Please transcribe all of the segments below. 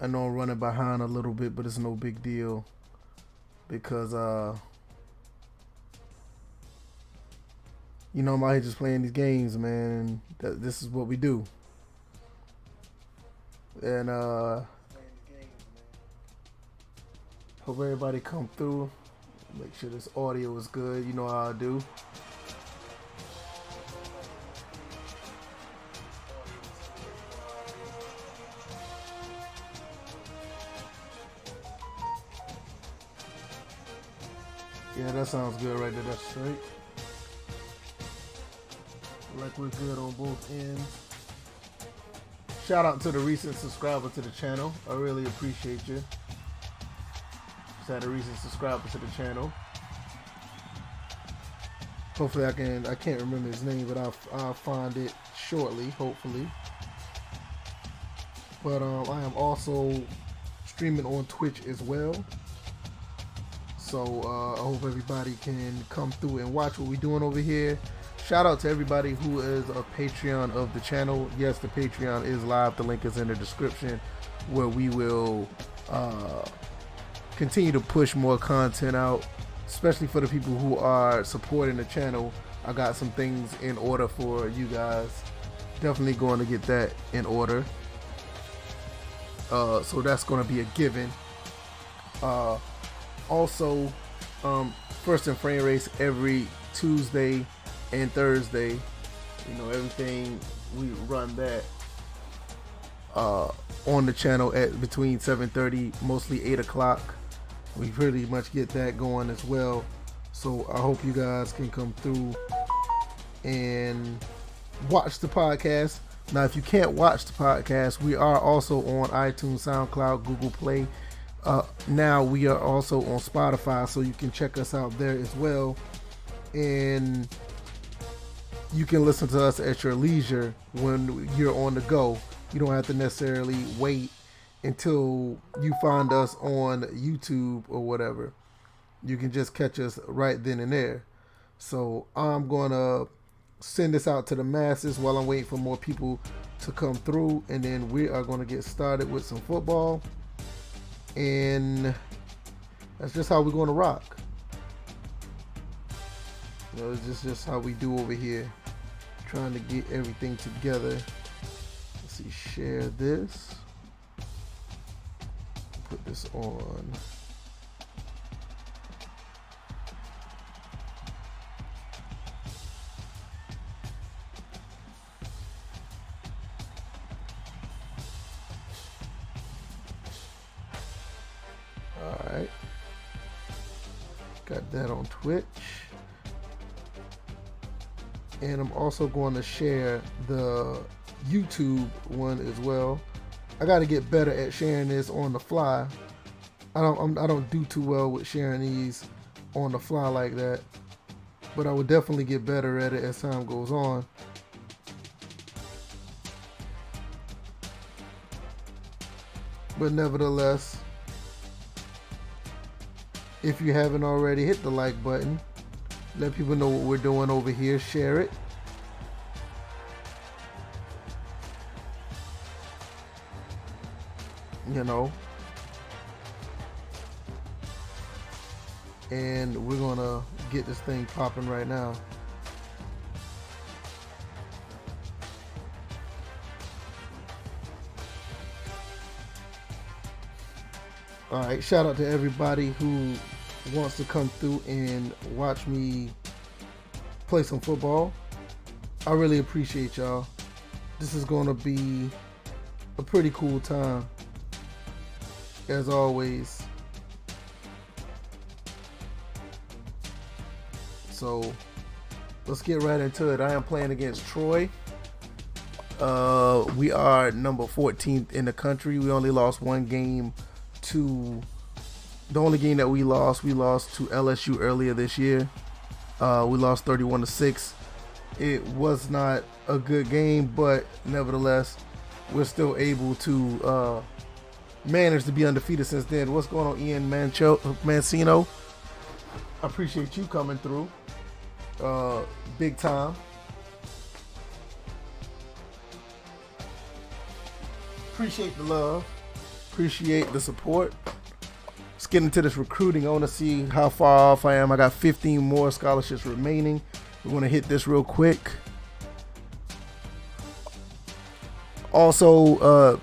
I know I'm running behind a little bit, but it's no big deal because you know, I'm out here just playing these games, man. And this is what we do. And hope everybody come through. Make sure this audio is good. You know how I do. Yeah, that sounds good right there. That's straight. Like we're good on both ends. Shout out to the recent subscriber to the channel. I really appreciate you. Just had a recent subscriber to the channel. Hopefully I can't remember his name, but I'll find it shortly, hopefully. But I am also streaming on Twitch as well. So I hope everybody can come through and watch what we're doing over here. Shout out to everybody who is a Patreon of the channel. Yes, the Patreon is live. The link is in the description, where we will continue to push more content out, especially for the people who are supporting the channel. I got some things in order for you guys. Definitely going to get that in order. So that's going to be a given. Also, First and Frame Race every Tuesday and Thursday. You know, everything, we run that on the channel at between 7:30, mostly 8 o'clock. We pretty much get that going as well. So I hope you guys can come through and watch the podcast. Now, if you can't watch the podcast, we are also on iTunes, SoundCloud, Google Play. Now we are also on Spotify, so you can check us out there as well. And you can listen to us at your leisure when you're on the go. You don't have to necessarily wait until you find us on YouTube or whatever. You can just catch us right then and there. So I'm going to send this out to the masses while I'm waiting for more people to come through. And then we are going to get started with some football. And that's just how we're going to rock. You know, it's just how we do over here. Trying to get everything together. Let's see, share this. Put this on. Alright. Got that on Twitch. And I'm also going to share the YouTube one as well. I got to get better at sharing this on the fly. I don't do too well with sharing these on the fly like that, but I would definitely get better at it as time goes on. But nevertheless, if you haven't already, hit the like button. Let people know what we're doing over here. Share it. You know. And we're going to get this thing popping right now. Alright, shout out to everybody who wants to come through and watch me play some football. I really appreciate y'all. This is going to be a pretty cool time, as always. So let's get right into it. I am playing against Troy. We are number 14th in the country. We only lost one game to the only game that we lost to LSU earlier this year. We lost 31-6. It was not a good game, but nevertheless, we're still able to manage to be undefeated since then. What's going on, Ian Mancino? I appreciate you coming through. Big time. Appreciate the love. Appreciate the support. Let's get into this recruiting. I want to see how far off I am. I got 15 more scholarships remaining. We're going to hit this real quick. Also,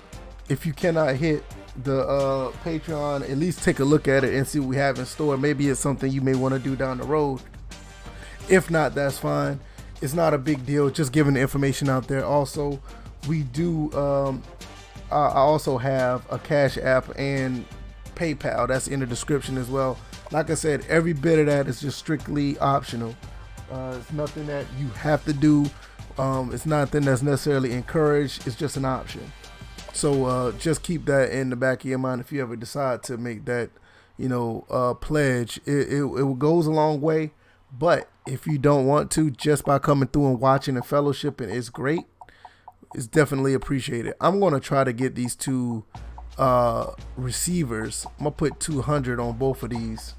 if you cannot hit the Patreon, at least take a look at it and see what we have in store. Maybe it's something you may want to do down the road. If not, that's fine. It's not a big deal. Just giving the information out there. Also, we do I also have a Cash App and PayPal. That's in the description as well. Like I said, every bit of that is just strictly optional. It's nothing that you have to do. It's nothing that's necessarily encouraged. It's just an option. So just keep that in the back of your mind if you ever decide to make that, pledge. It goes a long way. But if you don't want to, just by coming through and watching and fellowshipping is great. It's definitely appreciated. I'm going to try to get these two receivers. I'm going to put 200 on both of these.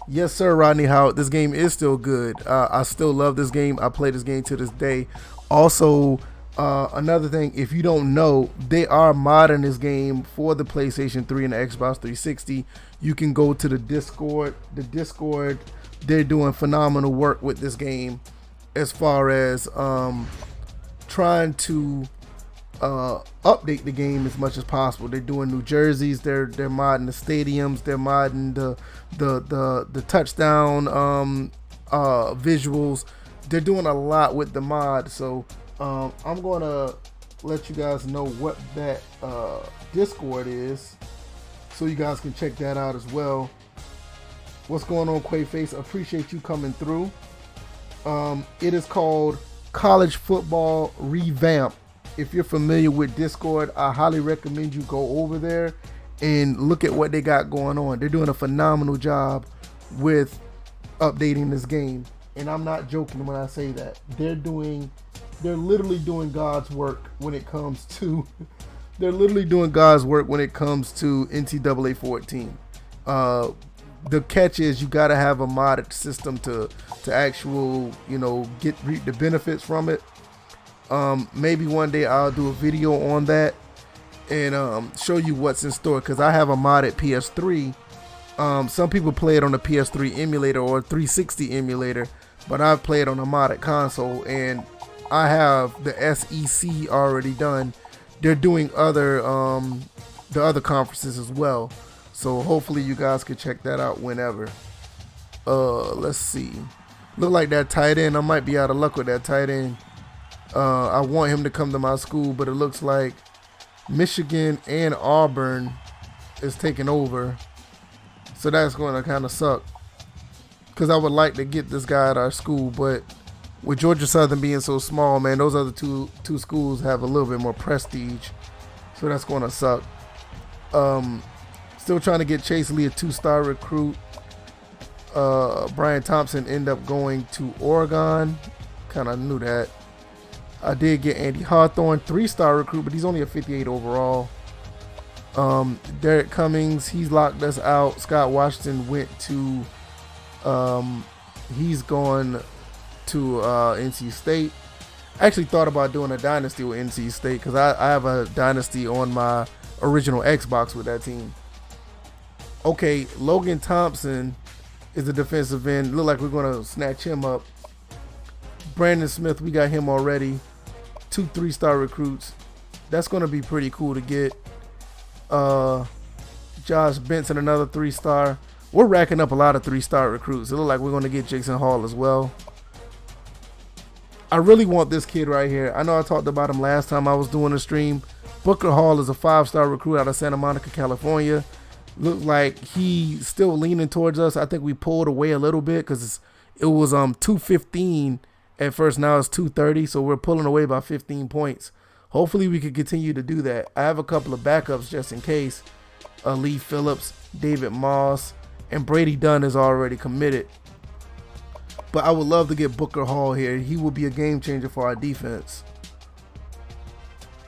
Yes, sir, Rodney Howard. This game is still good. I still love this game. I play this game to this day. Also, another thing, if you don't know, they are modding this game for the PlayStation 3 and the Xbox 360. You can go to the Discord. They're doing phenomenal work with this game as far as trying to update the game as much as possible. They're doing new jerseys. They're modding the stadiums. They're modding the touchdown visuals. They're doing a lot with the mod. So I'm gonna let you guys know what that Discord is, so you guys can check that out as well. What's going on, Quaface? Appreciate you coming through. It is called College Football Revamp. If you're familiar with Discord, I highly recommend you go over there and look at what they got going on. They're doing a phenomenal job with updating this game, and I'm not joking when I say that. They're literally doing God's work when it comes to NCAA 14. The catch is you got to have a modded system to actual, reap the benefits from it. Maybe one day I'll do a video on that and show you what's in store, because I have a modded PS3. Some people play it on the PS3 emulator or 360 emulator, but I've played on a modded console, and I have the SEC already done. They're doing the other conferences as well. So hopefully you guys can check that out whenever. Let's see. Look like that tight end. I might be out of luck with that tight end. I want him to come to my school, but it looks like Michigan and Auburn is taking over. So that's going to kind of suck, because I would like to get this guy at our school, but with Georgia Southern being so small, man, those other two schools have a little bit more prestige. So that's going to suck. Still trying to get Chase Lee, a 2-star recruit. Brian Thompson ended up going to Oregon. Kind of knew that. I did get Andy Hawthorne, 3-star recruit, but he's only a 58 overall. Derek Cummings, he's locked us out. Scott Washington went to, he's going to NC State. I actually thought about doing a Dynasty with NC State, because I have a Dynasty on my original Xbox with that team. Okay, Logan Thompson is a defensive end. Look like we're going to snatch him up. Brandon Smith, we got him already. 2 3-star recruits. That's going to be pretty cool to get. Josh Benson, another 3-star. We're racking up a lot of 3-star recruits. It looks like we're going to get Jason Hall as well. I really want this kid right here. I know I talked about him last time I was doing a stream. Booker Hall is a 5-star recruit out of Santa Monica, California. Looks like he's still leaning towards us. I think we pulled away a little bit, because it was 215 at first. Now it's 230, so we're pulling away by 15 points. Hopefully we can continue to do that. I have a couple of backups just in case. Lee Phillips, David Moss, and Brady Dunn is already committed. But I would love to get Booker Hall here. He will be a game changer for our defense.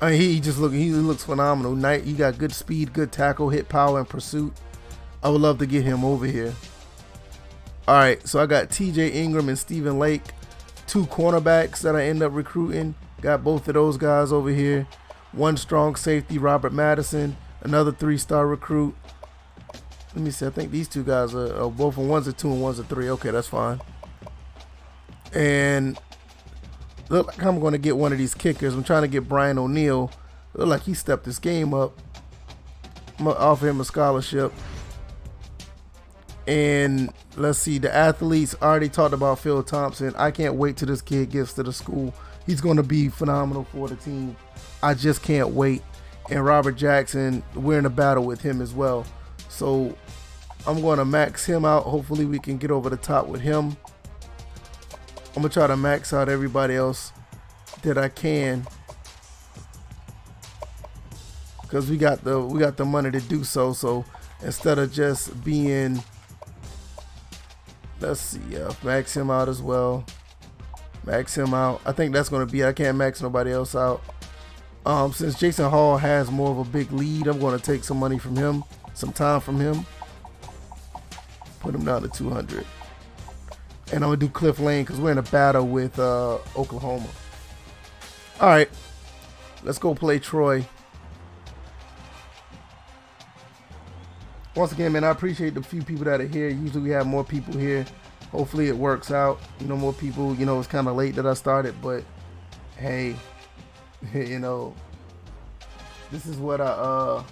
I mean, he looks phenomenal. He got good speed, good tackle, hit power, and pursuit. I would love to get him over here. All right, so I got TJ Ingram and Stephen Lake, 2 cornerbacks that I end up recruiting. Got both of those guys over here. 1 strong safety, Robert Madison, another 3-star recruit. Let me see. I think these 2 guys are both on, one's a 2 and one's a 3. Okay, that's fine. And look like I'm going to get one of these kickers. I'm trying to get Brian O'Neill. Look like he stepped his game up. I'm going to offer him a scholarship. And let's see, the athletes already talked about Phil Thompson. I can't wait till this kid gets to the school. He's going to be phenomenal for the team. I just can't wait. And Robert Jackson, we're in a battle with him as well. So I'm going to max him out. Hopefully we can get over the top with him. I'm going to try to max out everybody else that I can, because we got the money to do so. So instead of just being, let's see, max him out as well. Max him out. I think that's going to be it. I can't max nobody else out. Since Jason Hall has more of a big lead, I'm going to take some money from him, some time from him. Put him down to 200. And I'm going to do Cliff Lane because we're in a battle with Oklahoma. All right. Let's go play Troy. Once again, man, I appreciate the few people that are here. Usually we have more people here. Hopefully it works out. You know, more people. You know, it's kind of late that I started, but hey, you know, this is what I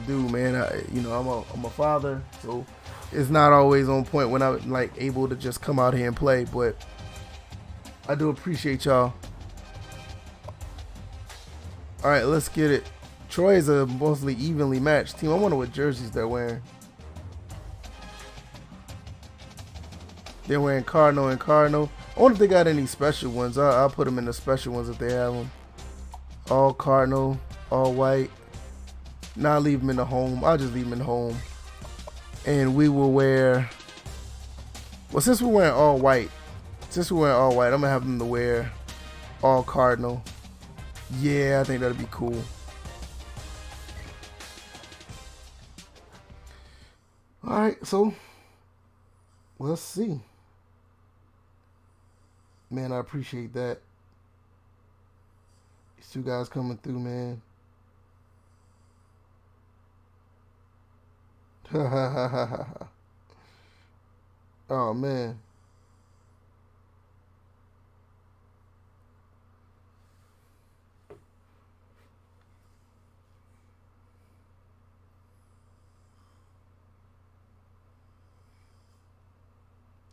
do, man. You know, I'm a father, so it's not always on point when I'm like able to just come out here and play, but I do appreciate y'all. All right, let's get it. Troy is a mostly evenly matched team. I wonder what jerseys they're wearing. They're wearing Cardinal and Cardinal. I wonder if they got any special ones. I'll put them in the special ones if they have them. All Cardinal, all white. Not leave them in the home. I'll just leave them in the home. And we will wear, well, since we're wearing all white, I'm going to have them to wear all Cardinal. Yeah, I think that'd be cool. All right, so let's see. Man, I appreciate that. These 2 guys coming through, man. Oh, man.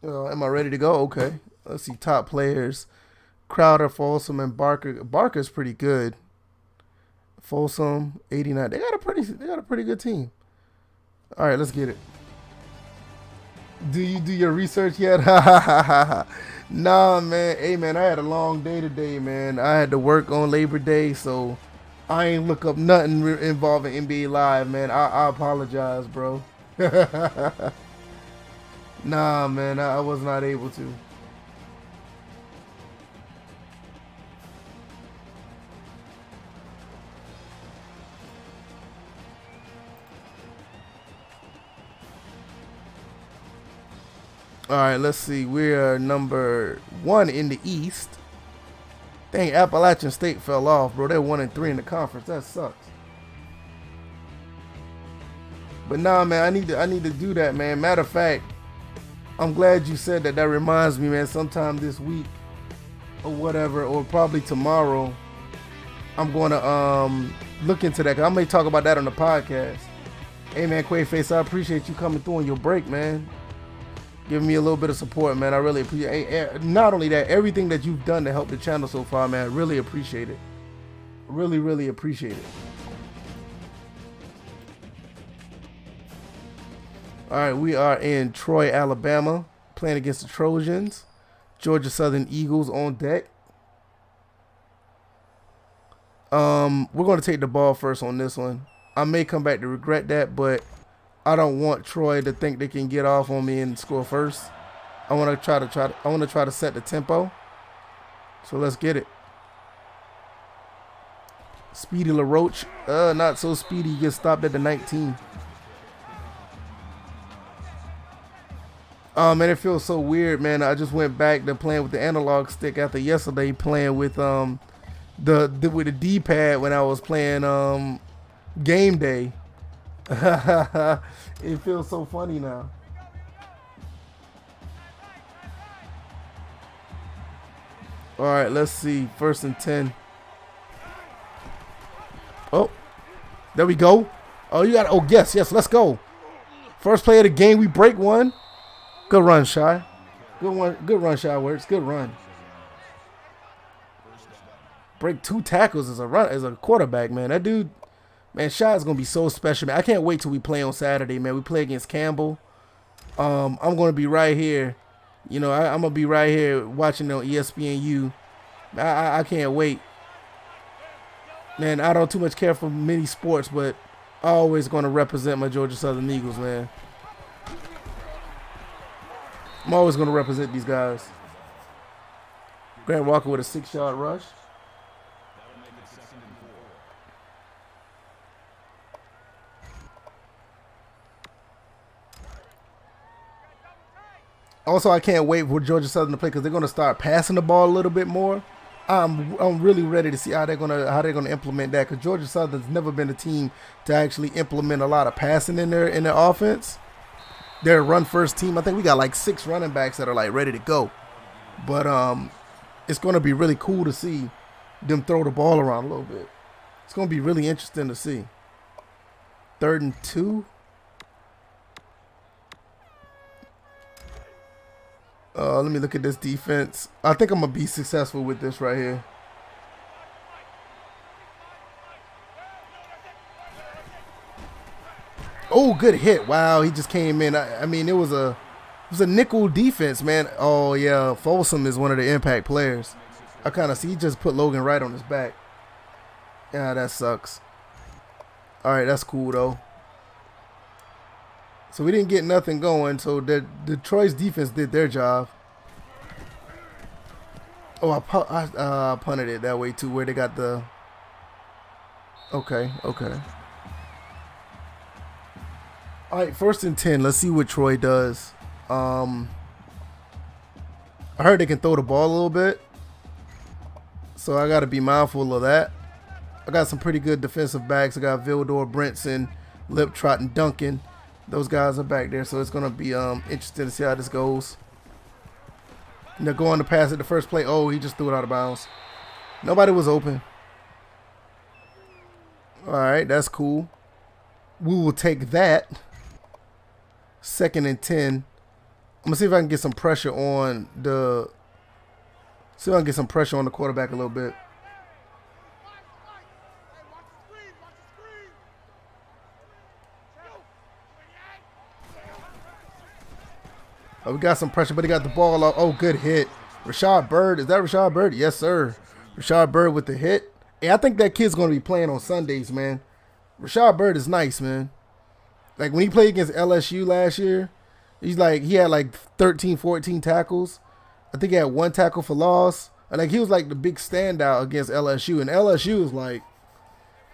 Am I ready to go? Okay. Let's see. Top players: Crowder, Folsom, and Barker. Barker's pretty good. Folsom, 89. They got a pretty good team. All right, let's get it. Do you do your research yet? Nah, man. Hey, man, I had a long day today, man. I had to work on Labor Day, so I ain't look up nothing involving NBA Live, man. I apologize, bro. Nah, man, I was not able to. All right, let's see. We're number 1 in the East. Dang, Appalachian State fell off, bro. They're 1-3 in the conference. That sucks. But nah, man, I need to do that, man. Matter of fact, I'm glad you said that. That reminds me, man, sometime this week or whatever, or probably tomorrow, I'm going to look into that. 'Cause I may talk about that on the podcast. Hey, man, Quaface, I appreciate you coming through on your break, man. Giving me a little bit of support, man. I really appreciate it. Not only that, everything that you've done to help the channel so far, man. I really appreciate it. Really, really appreciate it. All right, we are in Troy, Alabama, playing against the Trojans. Georgia Southern Eagles on deck. We're going to take the ball first on this one. I may come back to regret that, but I don't want Troy to think they can get off on me and score first. I want to try to set the tempo. So let's get it. Speedy LaRoche, not so speedy. He gets stopped at the 19. Man, it feels so weird, man. I just went back to playing with the analog stick after yesterday playing with with the D-pad when I was playing game day. It feels so funny now. All right, let's see. 1st and 10. Oh, there we go. Oh, you got. Oh, yes, let's go. First play of the game, we break one. Good run, Shy. Good one. Good run, Shy Works. Good run. Break 2 tackles as a quarterback, man. That dude, man, Shy is gonna be so special, man. I can't wait till we play on Saturday, man. We play against Campbell. I'm gonna be right here. You know, I'm gonna be right here watching on ESPNU. I can't wait. Man, I don't too much care for many sports, but I always gonna represent my Georgia Southern Eagles, man. I'm always gonna represent these guys. Grant Walker with a 6-yard rush. Also, I can't wait for Georgia Southern to play because they're gonna start passing the ball a little bit more. I'm really ready to see how they're gonna implement that, because Georgia Southern's never been a team to actually implement a lot of passing in their offense. They're a run first team. I think we got like 6 running backs that are like ready to go. But it's gonna be really cool to see them throw the ball around a little bit. It's gonna be really interesting to see. 3rd and 2. Let me look at this defense. I think I'm going to be successful with this right here. Oh, good hit. Wow, he just came in. I mean, it was a nickel defense, man. Oh, yeah, Folsom is one of the impact players. I kind of see he just put Logan right on his back. Yeah, that sucks. All right, that's cool, though. So we didn't get nothing going, so Detroit's defense did their job. Oh, I punted it that way too, where they got the... Okay. All right, 1st and 10. Let's see what Troy does. I heard they can throw the ball a little bit, so I got to be mindful of that. I got some pretty good defensive backs. I got Vildor, Brinson, Liptrot, and Duncan. Those guys are back there, so it's going to be interesting to see how this goes. And they're going to pass it the first play. Oh, he just threw it out of bounds. Nobody was open. All right, that's cool. We will take that. 2nd and 10. I'm going to see if I can get some pressure on the... See if I can get some pressure on the quarterback a little bit. Oh, we got some pressure, but he got the ball off. Oh, good hit. Rashad Bird. Is that Rashad Bird? Yes, sir. Rashad Bird with the hit. Hey, I think that kid's going to be playing on Sundays, man. Rashad Bird is nice, man. Like, when he played against LSU last year, he had like 13, 14 tackles. I think he had 1 tackle for loss. And like, he was like the big standout against LSU. And LSU was like,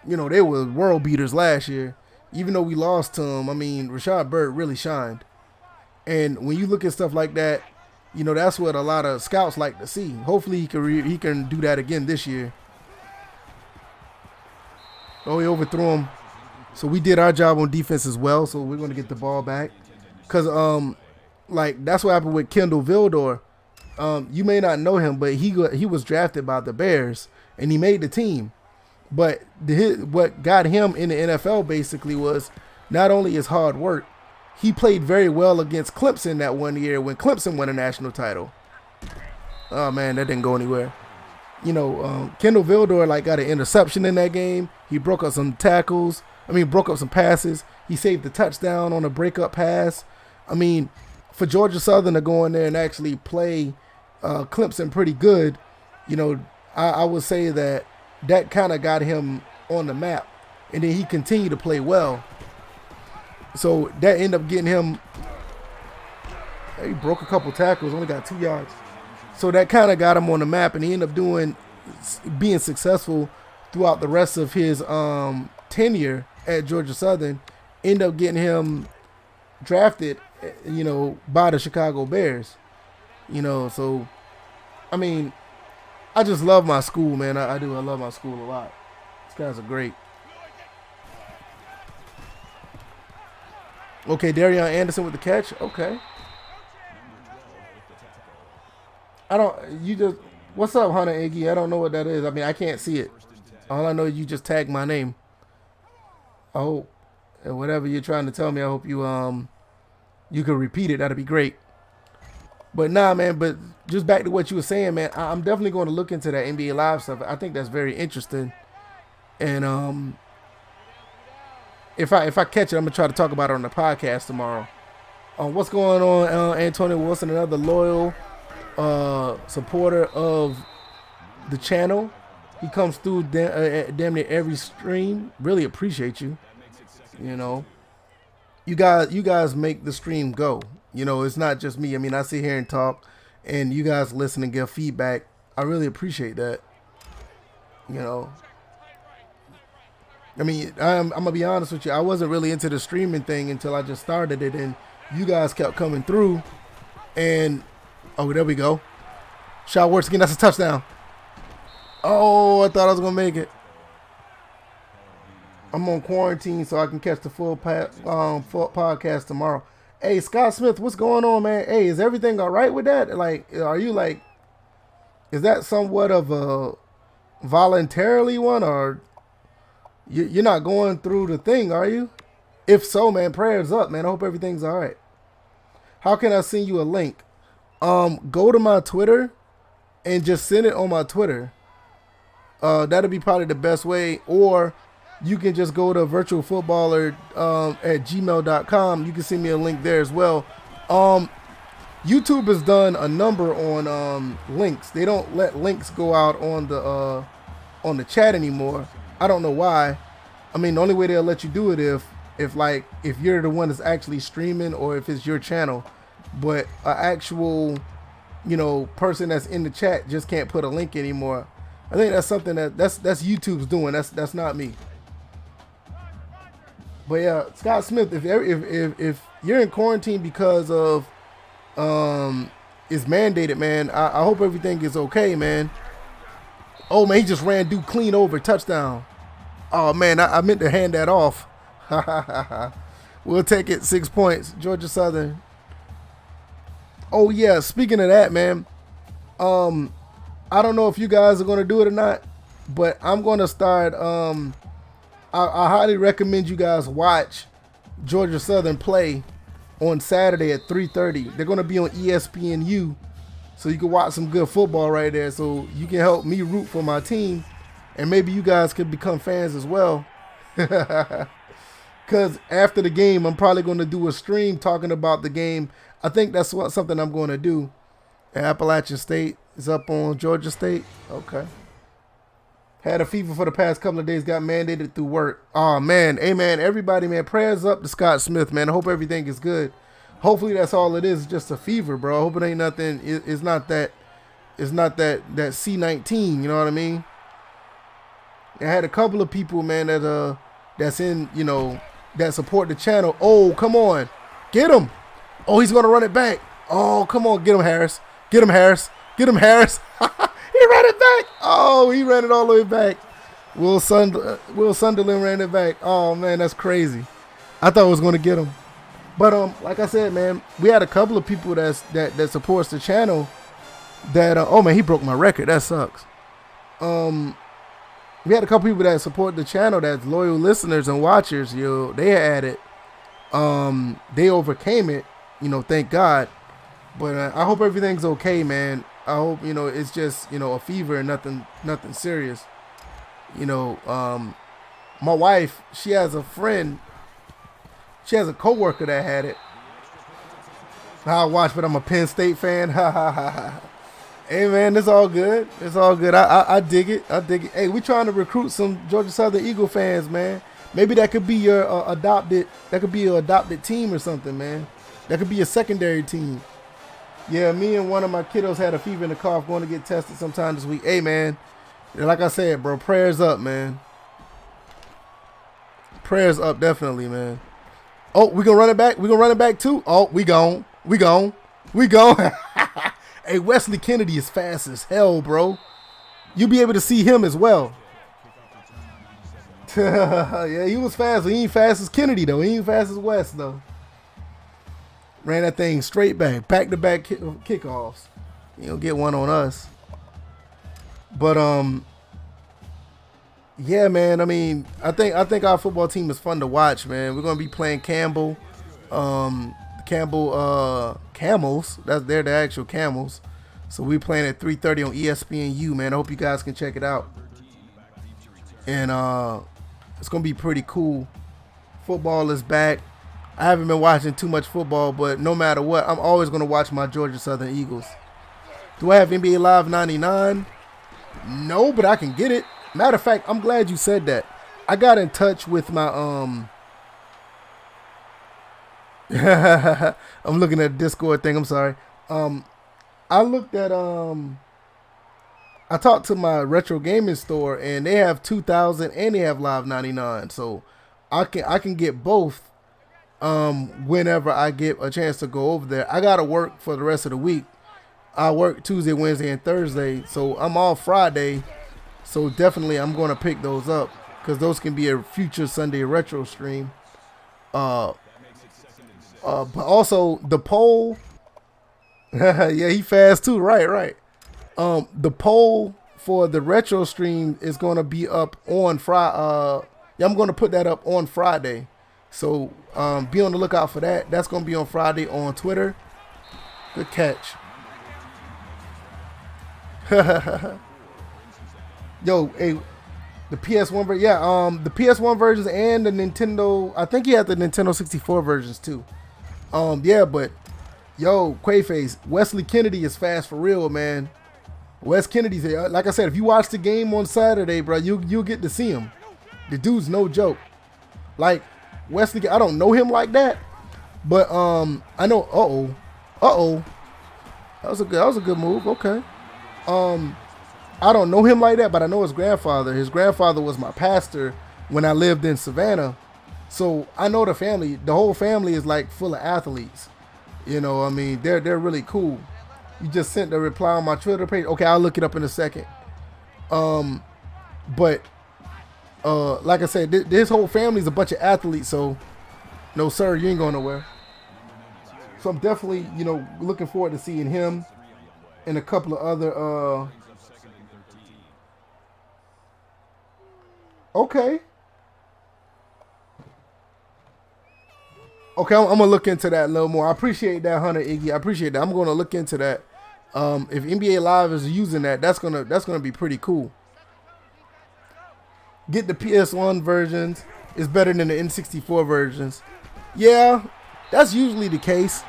you know, they were world beaters last year. Even though we lost to him, I mean, Rashad Bird really shined. And when you look at stuff like that, you know, that's what a lot of scouts like to see. Hopefully he can do that again this year. Oh, he overthrew him. So we did our job on defense as well. So we're going to get the ball back. Because, like, that's what happened with Kendall Vildor. You may not know him, but he was drafted by the Bears. And he made the team. But what got him in the NFL basically was not only his hard work, he played very well against Clemson that one year when Clemson won a national title. Oh, man, that didn't go anywhere. You know, Kendall Vildor, like, got an interception in that game. He broke up some tackles. Broke up some passes. He saved the touchdown on a breakup pass. I mean, for Georgia Southern to go in there and actually play Clemson pretty good, you know, I would say that kind of got him on the map. And then he continued to play well. So that ended up getting him, he broke a couple tackles, only got 2 yards. So that kind of got him on the map, and he ended up being successful throughout the rest of his tenure at Georgia Southern. Ended up getting him drafted, you know, by the Chicago Bears. You know, so, I mean, I just love my school, man. I do. I love my school a lot. These guys are great. Okay, Darion Anderson with the catch. Okay. What's up, Hunter Iggy? I don't know what that is. I mean, I can't see it. All I know is you just tagged my name. I hope, and whatever you're trying to tell me, I hope you can repeat it. That'd be great. But nah, man, but just back to what you were saying, man, I'm definitely going to look into that NBA Live stuff. I think that's very interesting. And if I catch it, I'm going to try to talk about it on the podcast tomorrow. What's going on, Antonio Wilson, another loyal supporter of the channel. He comes through damn near every stream. Really appreciate you. You know, you guys make the stream go. You know, it's not just me. I mean, I sit here and talk, and you guys listen and give feedback. I really appreciate that. You know, I mean, I'm gonna be honest with you. I wasn't really into the streaming thing until I just started it, and you guys kept coming through. And oh, there we go. Shot works again. That's a touchdown. Oh, I thought I was going to make it. I'm on quarantine, so I can catch the full podcast tomorrow. Hey, Scott Smith, what's going on, man? Hey, is everything all right with that? Like, are you like, is that somewhat of a voluntarily one, or you're not going through the thing, are you? If so, man, prayers up, man. I hope everything's all right. How can I send you a link? Go to my Twitter and just send it on my Twitter. That'll be probably the best way. Or you can just go to virtualfootballer at gmail.com. You can send me a link there as well. YouTube has done a number on links. They don't let links go out on the chat anymore. I don't know why. I mean, the only way they'll let you do it if you're the one that's actually streaming, or if it's your channel. But an actual, person that's in the chat just can't put a link anymore. I think that's something that's YouTube's doing. That's not me. But yeah, Scott Smith, if you're in quarantine because of it's mandated, man, I hope everything is okay, man. Oh man, he just ran dude clean over, touchdown. Oh man, I meant to hand that off. We'll take it. 6 points, Georgia Southern. Oh yeah, speaking of that, man, I don't know if you guys are going to do it or not, but I'm going to start. I highly recommend you guys watch Georgia Southern play on Saturday at 3:30. They're going to be on ESPNU, so you can watch some good football right there. So you can help me root for my team, and maybe you guys could become fans as well. Because after the game, I'm probably going to do a stream talking about the game. I think that's something I'm going to do. Appalachian State is up on Georgia State. Okay. Had a fever for the past couple of days. Got mandated through work. Oh, man. Hey, man. Everybody, man. Prayers up to Scott Smith, man. I hope everything is good. Hopefully that's all it is. Just a fever, bro. I hope it ain't nothing. It's not that C-19. You know what I mean? I had a couple of people, man, that's in, that support the channel. Oh, come on. Get him. Oh, he's going to run it back. Oh, come on. Get him, Harris. Get him, Harris. Get him, Harris. He ran it back. Oh, he ran it all the way back. Will Sunderland ran it back. Oh, man, that's crazy. I thought I was going to get him. But like I said, man, we had a couple of people that supports the channel that, oh, man, he broke my record. That sucks. We had a couple people that support the channel that's loyal listeners and watchers. They had it. They overcame it. Thank God. But I hope everything's okay, man. I hope, it's just, a fever and nothing serious. My wife, she has a friend. She has a coworker that had it. I watch, but I'm a Penn State fan. Hey, man, it's all good. It's all good. I dig it. Hey, we trying to recruit some Georgia Southern Eagle fans, man. Maybe that could be your adopted team or something, man. That could be a secondary team. Yeah, me and one of my kiddos had a fever and a cough, going to get tested sometime this week. Hey, man, like I said, bro, prayers up, man. Prayers up, definitely, man. Oh, we gonna run it back? We gonna run it back too? Oh, we gone. Hey, Wesley Kennedy is fast as hell, bro. you'll be able to see him as well. Yeah, he was fast. He ain't fast as Kennedy, though. He ain't fast as West, though. Ran that thing straight back-to-back kickoffs. You don't get one on us. But, yeah, man, I mean, I think our football team is fun to watch, man. We're going to be playing Camels. They're the actual Camels. So we're playing at 3:30 on ESPNU, man. I hope you guys can check it out. And it's going to be pretty cool. Football is back. I haven't been watching too much football, but no matter what, I'm always going to watch my Georgia Southern Eagles. Do I have NBA Live 99? No, but I can get it. Matter of fact, I'm glad you said that. I got in touch with my I'm looking at the Discord thing. I'm sorry. I looked at I talked to my retro gaming store, and they have 2000 and they have Live 99. So I can get both whenever I get a chance to go over there. I gotta work for the rest of the week. I work Tuesday, Wednesday, and Thursday, so I'm off Friday. So definitely I'm gonna pick those up because those can be a future Sunday retro stream. But also the poll. Yeah, he fast too. Right. The poll for the retro stream is gonna be up on Friday. Yeah, I'm gonna put that up on Friday. So be on the lookout for that. That's going to be on Friday on Twitter. Good catch. Yo, hey, the PS1 version. Yeah, the PS1 versions and the Nintendo. I think he had the Nintendo 64 versions too. Yeah, but yo, Quaface, Wesley Kennedy is fast for real, man. Wes Kennedy's here. Like I said, if you watch the game on Saturday, bro, you'll get to see him. The dude's no joke. Like Wesley, I don't know him like that, but I know. That was a good move. Okay. I don't know him like that, but I know his grandfather. His grandfather was my pastor when I lived in Savannah, so I know the family. The whole family is like full of athletes. You know, I mean, they're really cool. You just sent the reply on my Twitter page. Okay, I'll look it up in a second. But. Like I said, this whole family's a bunch of athletes, so no, sir, you ain't going nowhere. So I'm definitely, looking forward to seeing him and a couple of other. Okay, I'm gonna look into that a little more. I appreciate that, Hunter Iggy. I appreciate that. I'm gonna look into that. If NBA Live is using that, that's gonna be pretty cool. Get the PS1 versions. It's better than the N64 versions. Yeah, that's usually the case.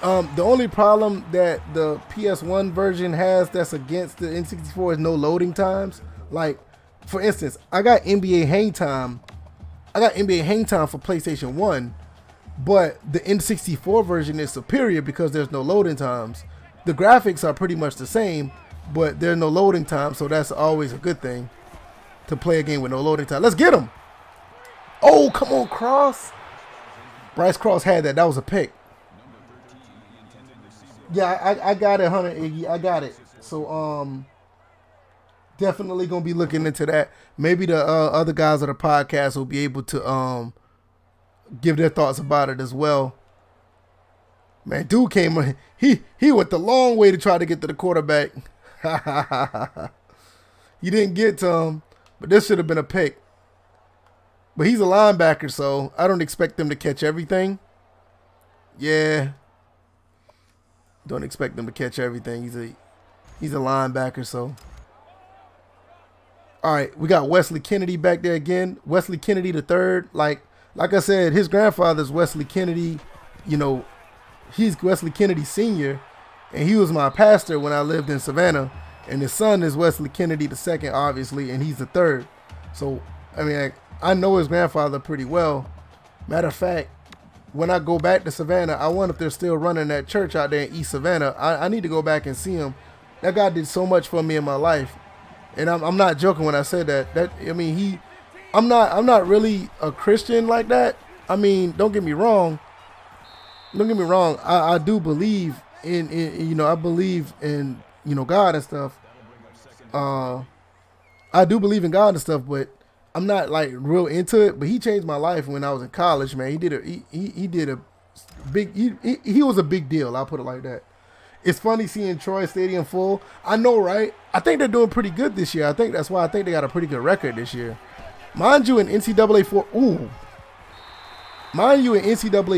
The only problem that the PS1 version has that's against the N64 is no loading times. Like, for instance, I got NBA Hang Time. for PlayStation 1, but the N64 version is superior because there's no loading times. The graphics are pretty much the same, but there's no loading time, so that's always a good thing. To play a game with no loading time. Let's get him. Oh, come on, Cross. Bryce Cross had that. That was a pick. Yeah, I got it, Hunter Iggy. I got it. So, definitely going to be looking into that. Maybe the other guys of the podcast will be able to give their thoughts about it as well. Man, dude came. He went the long way to try to get to the quarterback. He didn't get to him. But this should have been a pick. But he's a linebacker, so I don't expect them to catch everything. Yeah. Don't expect them to catch everything. He's a linebacker, so. All right, we got Wesley Kennedy back there again. Wesley Kennedy the third. Like I said, his grandfather's Wesley Kennedy. He's Wesley Kennedy Sr., and he was my pastor when I lived in Savannah. And his son is Wesley Kennedy the second, obviously, and he's the third. So, I mean, I know his grandfather pretty well. Matter of fact, when I go back to Savannah, I wonder if they're still running that church out there in East Savannah. I need to go back and see him. That guy did so much for me in my life. And I'm not joking when I said that. I'm not really a Christian like that. I mean, don't get me wrong. I do believe in I believe in, God and stuff. I do believe in God and stuff, but I'm not like real into it. But he changed my life when I was in college, man. He did a big he was a big deal. I'll put it like that. It's funny seeing Troy Stadium full. I know, right? I think they're doing pretty good this year. I think that's why I think they got a pretty good record this year. Mind you, in NCAA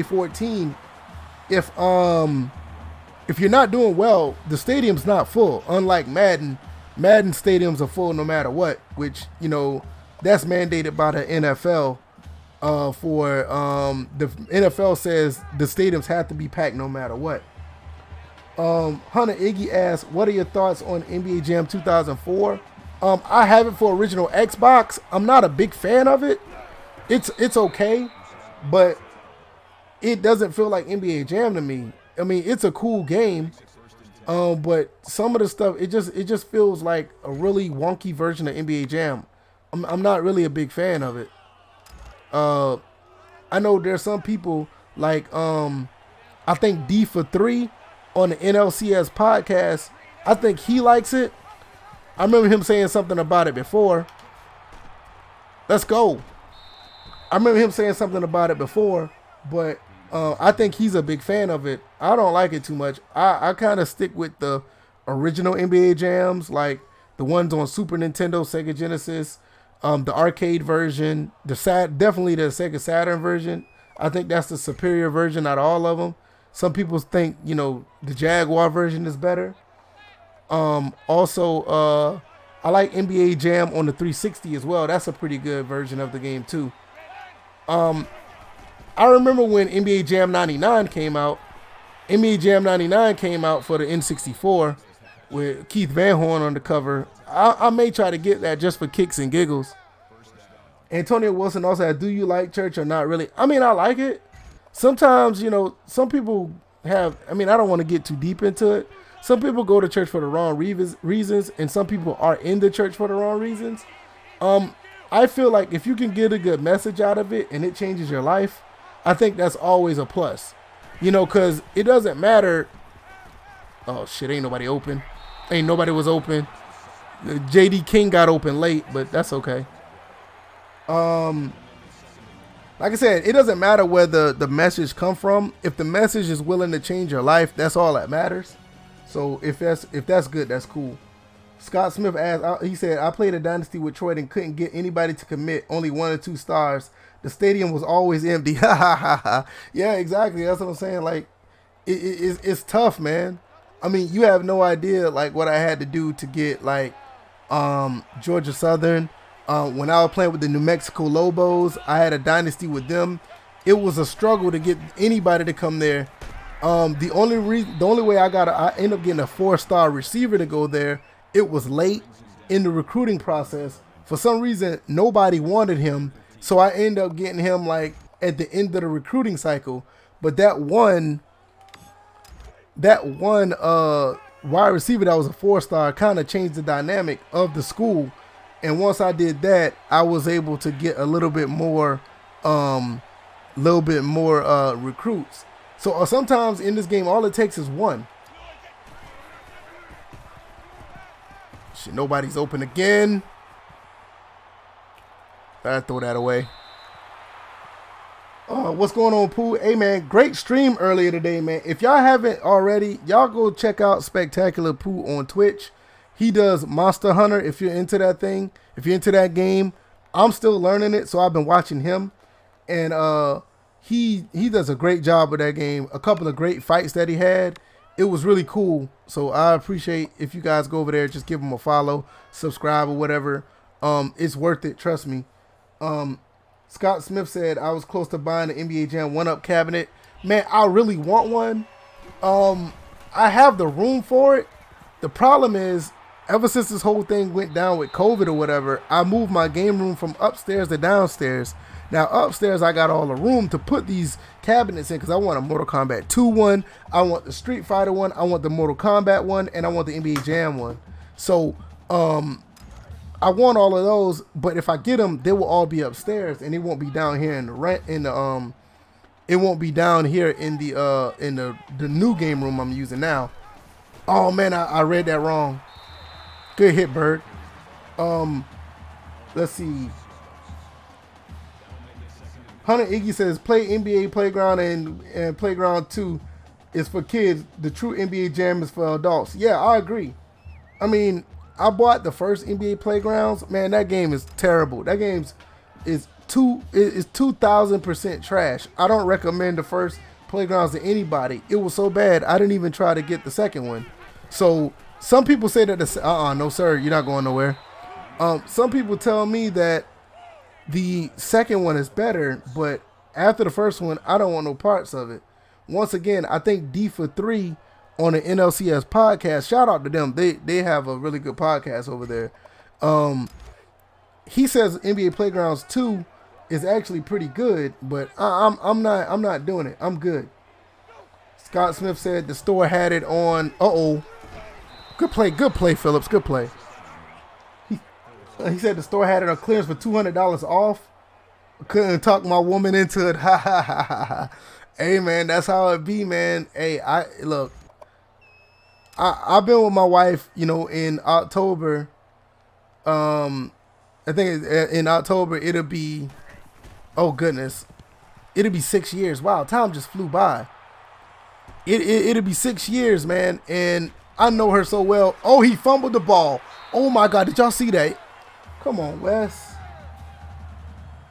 14, if you're not doing well, the stadium's not full. Unlike Madden stadiums are full no matter what, which, you know, that's mandated by the NFL. The NFL says the stadiums have to be packed no matter what. Hunter Iggy asks, what are your thoughts on NBA Jam 2004? I have it for original Xbox. I'm not a big fan of it. It's okay, but it doesn't feel like NBA Jam to me. I mean, it's a cool game, but some of the stuff, it just feels like a really wonky version of NBA Jam. I'm not really a big fan of it. I know there's some people like I think D for 3 on the NLCS podcast. I think he likes it. I remember him saying something about it before. Let's go. I remember him saying something about it before, but I think he's a big fan of it. I don't like it too much. I kind of stick with the original NBA Jams, like the ones on Super Nintendo, Sega Genesis, the arcade version, definitely the Sega Saturn version. I think that's the superior version out of all of them. Some people think, you know, the Jaguar version is better. Also, I like NBA Jam on the 360 as well. That's a pretty good version of the game too. I remember when NBA Jam 99 came out. NBA Jam 99 came out for the N64 with Keith Van Horn on the cover. I may try to get that just for kicks and giggles. Antonio Wilson also said, do you like church or not really? I mean, I like it. Sometimes, you know, some people have, I mean, I don't want to get too deep into it. Some people go to church for the wrong reasons, and some people are in the church for the wrong reasons. I feel like if you can get a good message out of it and it changes your life, I think that's always a plus. You know, because it doesn't matter. Oh, shit, ain't nobody open. Ain't nobody was open. JD King got open late, but that's okay. Like I said, it doesn't matter where the message come from. If the message is willing to change your life, that's all that matters. So if that's good, that's cool. Scott Smith asked, he said, I played a Dynasty with Troy and couldn't get anybody to commit, only 1 or 2 stars. The stadium was always empty. Yeah, exactly. That's what I'm saying. Like, it's tough, man. I mean, you have no idea, like, what I had to do to get, like, Georgia Southern. When I was playing with the New Mexico Lobos, I had a Dynasty with them. It was a struggle to get anybody to come there. The only way I ended up getting a 4-star receiver to go there. It was late in the recruiting process. For some reason, nobody wanted him, so I ended up getting him like at the end of the recruiting cycle. But that one wide receiver that was a 4-star kind of changed the dynamic of the school. And once I did that, I was able to get a little bit more recruits. So sometimes in this game, all it takes is one. Shit, nobody's open again. I throw that away. What's going on, Pooh? Hey, man, great stream earlier today, man. If y'all haven't already, y'all go check out Spectacular Pooh on Twitch. He does Monster Hunter. If you're into that thing, if you're into that game, I'm still learning it, so I've been watching him. And he does a great job with that game. A couple of great fights that he had. It was really cool. So I appreciate if you guys go over there, just give him a follow, subscribe or whatever. It's worth it, trust me. Scott Smith said, I was close to buying the NBA Jam 1-Up cabinet. Man, I really want one. I have the room for it. The problem is, ever since this whole thing went down with COVID or whatever, I moved my game room from upstairs to downstairs. Now, upstairs, I got all the room to put these cabinets in because I want a Mortal Kombat 2 one, I want the Street Fighter one, I want the Mortal Kombat one, and I want the NBA Jam one. So, I want all of those, but if I get them, they will all be upstairs, and it won't be down here in the it won't be down here in the new game room I'm using now. Oh man, I read that wrong. Good hit, Bird. let's see. Hunter Iggy says play NBA Playground and Playground 2 is for kids. The true NBA Jam is for adults. Yeah, I agree. I mean, I bought the first NBA Playgrounds. Man, that game is terrible. That game is 2,000% trash. I don't recommend the first Playgrounds to anybody. It was so bad, I didn't even try to get the second one. So some people say that no sir, you're not going nowhere. Some people tell me that the second one is better, but after the first one, I don't want no parts of it. Once again, I think D for 3 on the NLCS podcast. Shout out to them. They have a really good podcast over there. He says NBA Playgrounds 2 is actually pretty good, but I'm not doing it. I'm good. Scott Smith said the store had it on. Good play, Phillips. Good play. He said the store had it on clearance for $200 off. Couldn't talk my woman into it. Ha ha ha ha. Hey man, that's how it be, man. Hey, I've been with my wife, in October. I think in October it'll be, oh goodness, it'll be 6 years. Wow, time just flew by. It'll be 6 years, man, and I know her so well. Oh, he fumbled the ball. Oh my God, did y'all see that? Come on, Wes.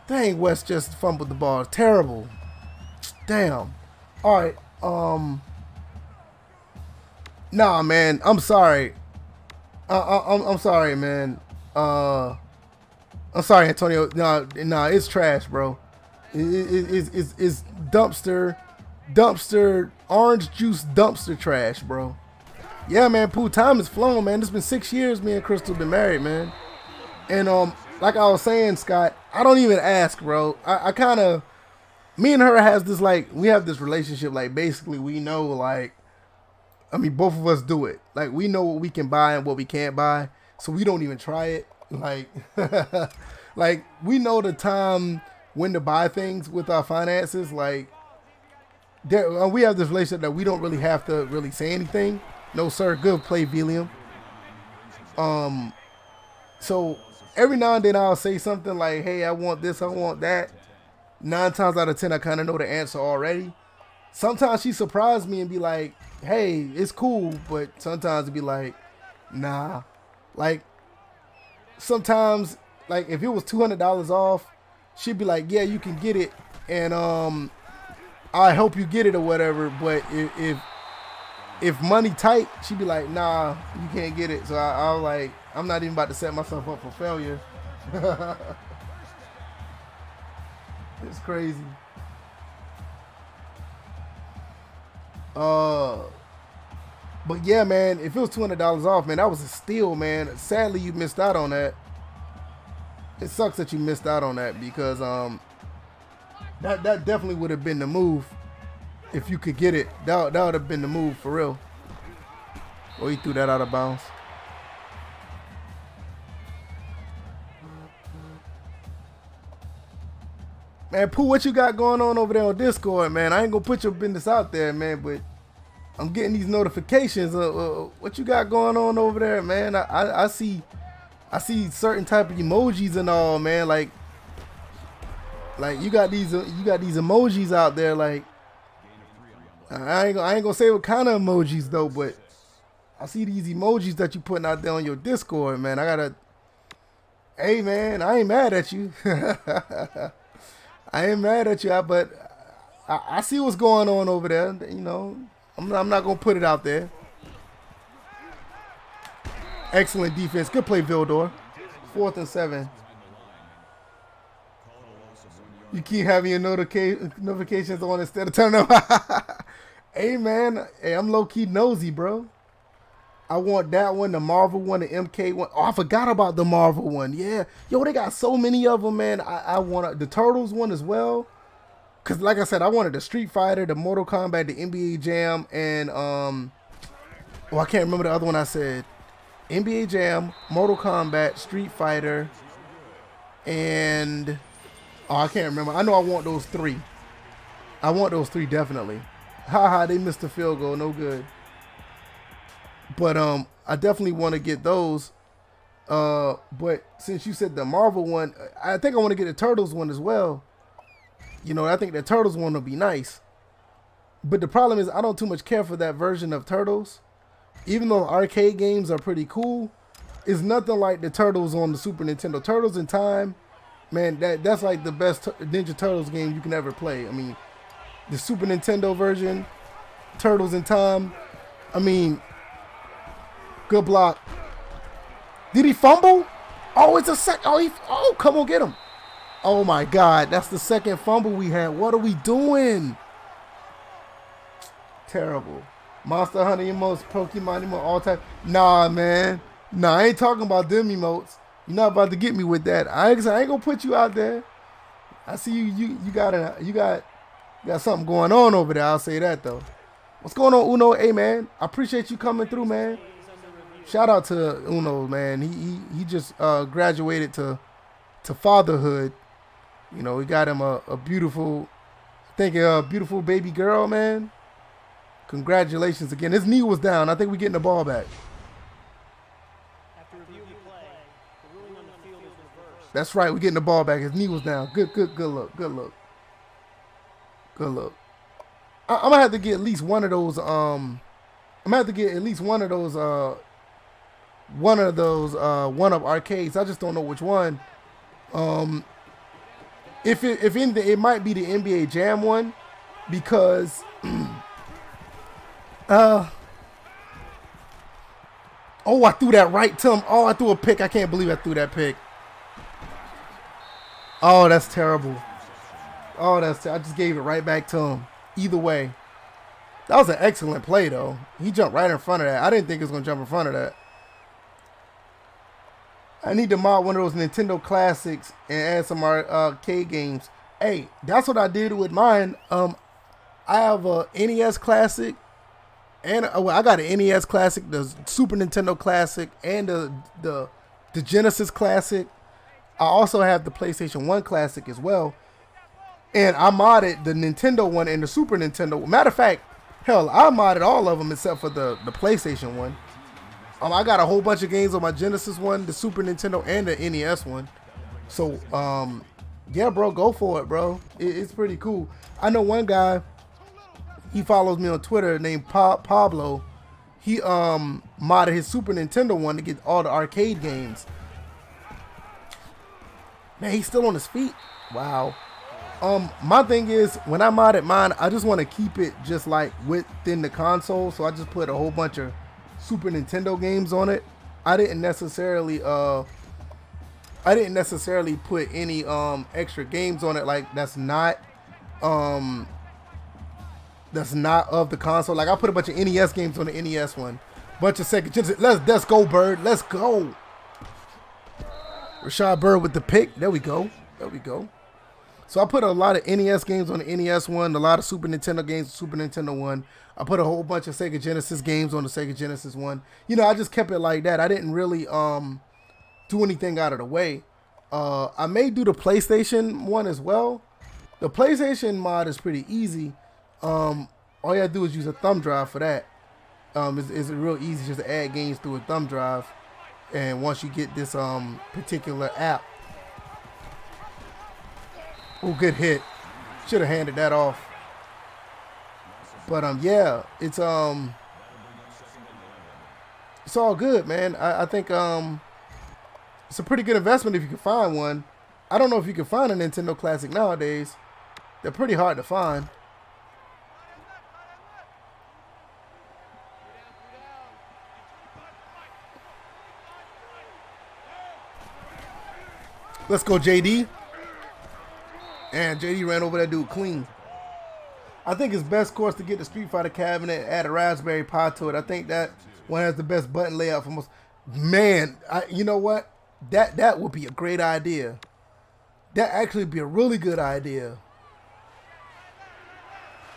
Dang, Wes just fumbled the ball. Terrible. Damn. All right. Nah, man. I'm sorry. I'm sorry, man. I'm sorry, Antonio. Nah. It's trash, bro. It's dumpster, orange juice dumpster trash, bro. Yeah, man. Pooh, time has flown, man. It's been 6 years. Me and Crystal been married, man. And like I was saying, Scott, I don't even ask, bro. I kind of, me and her has this, we have this relationship, basically we know, both of us do it. We know what we can buy and what we can't buy, so we don't even try it. We know the time when to buy things with our finances. We have this relationship that we don't really have to really say anything. No, sir. Good play, Vilium. So every now and then I'll say something like, hey, I want this, I want that. 9 times out of 10, I kind of know the answer already. Sometimes she surprised me and be like, hey, it's cool. But sometimes it'd be like, nah. Sometimes, if it was $200 off, she'd be like, yeah, you can get it. And I help you get it or whatever. But if money tight, she'd be like, nah, you can't get it. So I'm not even about to set myself up for failure. It's crazy. But yeah, man, if it was $200 off, man, that was a steal, man. Sadly, you missed out on that. It sucks that you missed out on that because that definitely would have been the move if you could get it. That would have been the move for real. Oh, he threw that out of bounds. Man, Pooh, what you got going on over there on Discord, man? I ain't gonna put your business out there, man, but I'm getting these notifications. What you got going on over there, man? I see certain type of emojis and all, man. Like you got these emojis out there. I ain't gonna say what kind of emojis though, but I see these emojis that you putting out there on your Discord, man. Hey, man, I ain't mad at you. I ain't mad at you, but I see what's going on over there. I'm not going to put it out there. Excellent defense. Good play, Vildor. 4th and 7. You keep having your notifications on instead of turning them. Hey, man. Hey, I'm low-key nosy, bro. I want that one, the Marvel one, the MK one. Oh, I forgot about the Marvel one. Yeah. Yo, they got so many of them, man. I want the Turtles one as well. Because, like I said, I wanted the Street Fighter, the Mortal Kombat, the NBA Jam, and, I can't remember the other one I said. NBA Jam, Mortal Kombat, Street Fighter, and, I can't remember. I know I want those 3. I want those 3 definitely. Haha, they missed the field goal. No good. But I definitely want to get those. But since you said the Marvel one, I think I want to get the Turtles one as well. You know, I think the Turtles one will be nice. But the problem is I don't too much care for that version of Turtles. Even though arcade games are pretty cool, it's nothing like the Turtles on the Super Nintendo. Turtles in Time, man, that's like the best Ninja Turtles game you can ever play. I mean, the Super Nintendo version, Turtles in Time, I mean, good block. Did he fumble? Oh, it's a oh, come on, get him. Oh my God, that's the second fumble we had. What are we doing? Terrible. Monster Hunter emotes, Pokemon emote, all time. Nah, man. Nah, I ain't talking about them emotes. You're not about to get me with that. I ain't gonna put you out there. I see you got something going on over there. I'll say that though. What's going on, Uno? Hey man, I appreciate you coming through, man. Shout out to Uno, man. He just graduated to fatherhood. You know, we got him a beautiful, beautiful baby girl, man. Congratulations again. His knee was down. I think we're getting the ball back. That's right. We're getting the ball back. His knee was down. Good look. Good look. I'm gonna have to get at least one of those. I'm gonna have to get at least one of those one-up arcades. I just don't know which one. If anything, it might be the NBA Jam one, because oh, I threw that right to him. Oh, I threw a pick. I can't believe I threw that pick. Oh, that's terrible. Oh, I just gave it right back to him. Either way, that was an excellent play, though. He jumped right in front of that. I didn't think he was going to jump in front of that. I need to mod one of those Nintendo classics and add some arcade games. Hey, that's what I did with mine. I have a NES classic, and I got an NES classic, the Super Nintendo classic, and the Genesis classic. I also have the PlayStation 1 classic as well. And I modded the Nintendo one and the Super Nintendo. Matter of fact, hell, I modded all of them except for the PlayStation one. I got a whole bunch of games on my Genesis one, the Super Nintendo, and the NES one. So, yeah, bro, go for it, bro. It's pretty cool. I know one guy, he follows me on Twitter, named Pablo. He modded his Super Nintendo one to get all the arcade games. Man, he's still on his feet. Wow. My thing is, when I modded mine, I just want to keep it just like within the console. So I just put a whole bunch of Super Nintendo games on it. I didn't necessarily put any extra games on it, like that's not of the console. Like I put a bunch of NES games on the NES one, bunch of Sega Genesis. Let's go, Bird. Let's go. Rashad Bird with the pick. There we go. So I put a lot of NES games on the NES one, a lot of Super Nintendo games on the Super Nintendo one. I put a whole bunch of Sega Genesis games on the Sega Genesis one. You know, I just kept it like that. I didn't really do anything out of the way. I may do the PlayStation one as well. The PlayStation mod is pretty easy. All you gotta do is use a thumb drive for that. It's real easy just to add games through a thumb drive. And once you get this particular app. Oh, good hit. Should have handed that off. But yeah, it's all good, man. I think it's a pretty good investment if you can find one. I don't know if you can find a Nintendo Classic nowadays. They're pretty hard to find. Let's go, JD. And JD ran over that dude clean. I think it's best course to get the Street Fighter cabinet, add a Raspberry Pi to it. I think that one has the best button layout for most. Man, you know what? That would be a great idea. That actually be a really good idea.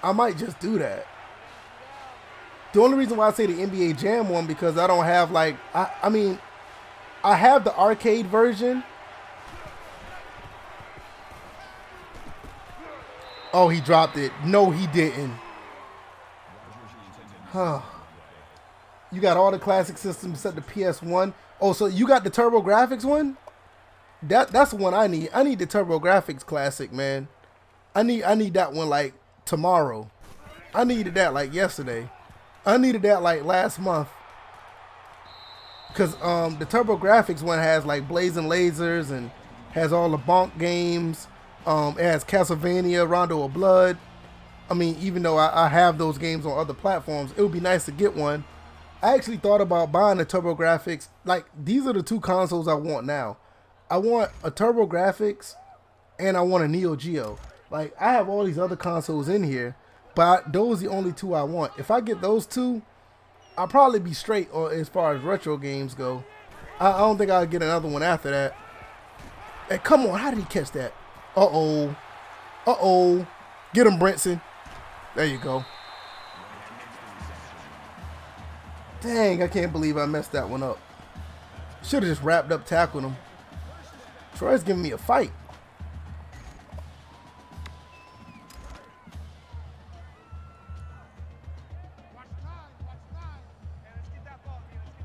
I might just do that. The only reason why I say the NBA Jam one, because I don't have like, I mean, I have the arcade version. Oh, he dropped it. No, he didn't. Huh. You got all the classic systems except the PS1. Oh, so you got the Turbo Graphics one? That's the one I need. I need the Turbo Graphics Classic, man. I need that one like tomorrow. I needed that like yesterday. I needed that like last month. Cause the Turbo Graphics one has like Blazing Lasers and has all the Bonk games. It has Castlevania, Rondo of Blood. I mean, even though I have those games on other platforms, it would be nice to get one. I actually thought about buying the Turbo Graphics. Like, these are the two consoles I want now. I want a Turbo Graphics and I want a Neo Geo. Like, I have all these other consoles in here, but those are the only two I want. If I get those two, I'll probably be straight as far as retro games go. I don't think I'll get another one after that. Hey, come on. How did he catch that? Uh-oh. Uh-oh. Get him, Brinson. There you go. Dang, I can't believe I messed that one up. Should have just wrapped up tackling him. Troy's giving me a fight.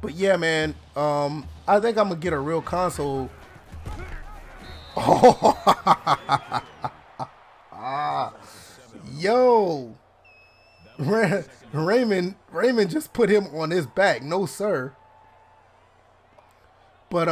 But yeah, man, I think I'm gonna get a real console. Oh, yo, Raymond just put him on his back. No, sir. But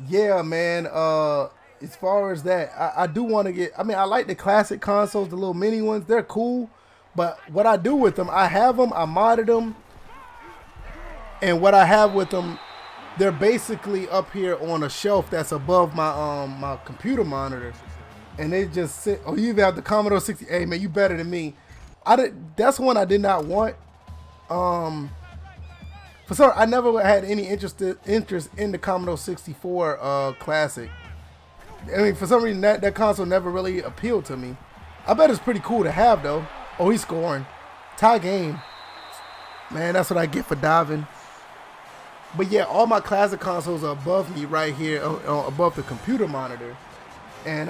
yeah, man. As far as that, I do want to get. I mean, I like the classic consoles, the little mini ones. They're cool. But what I do with them, I have them, I modded them, and what I have with them, they're basically up here on a shelf that's above my my computer monitor, and they just sit. Oh, you even have the Commodore 60. Hey, man, you better than me. That's one I did not want. For some, I never had any interest in the Commodore 64 Classic. I mean, for some reason that console never really appealed to me. I bet it's pretty cool to have though. Oh, he's scoring. Tie game. Man, that's what I get for diving. But yeah, all my classic consoles are above me right here, above the computer monitor. And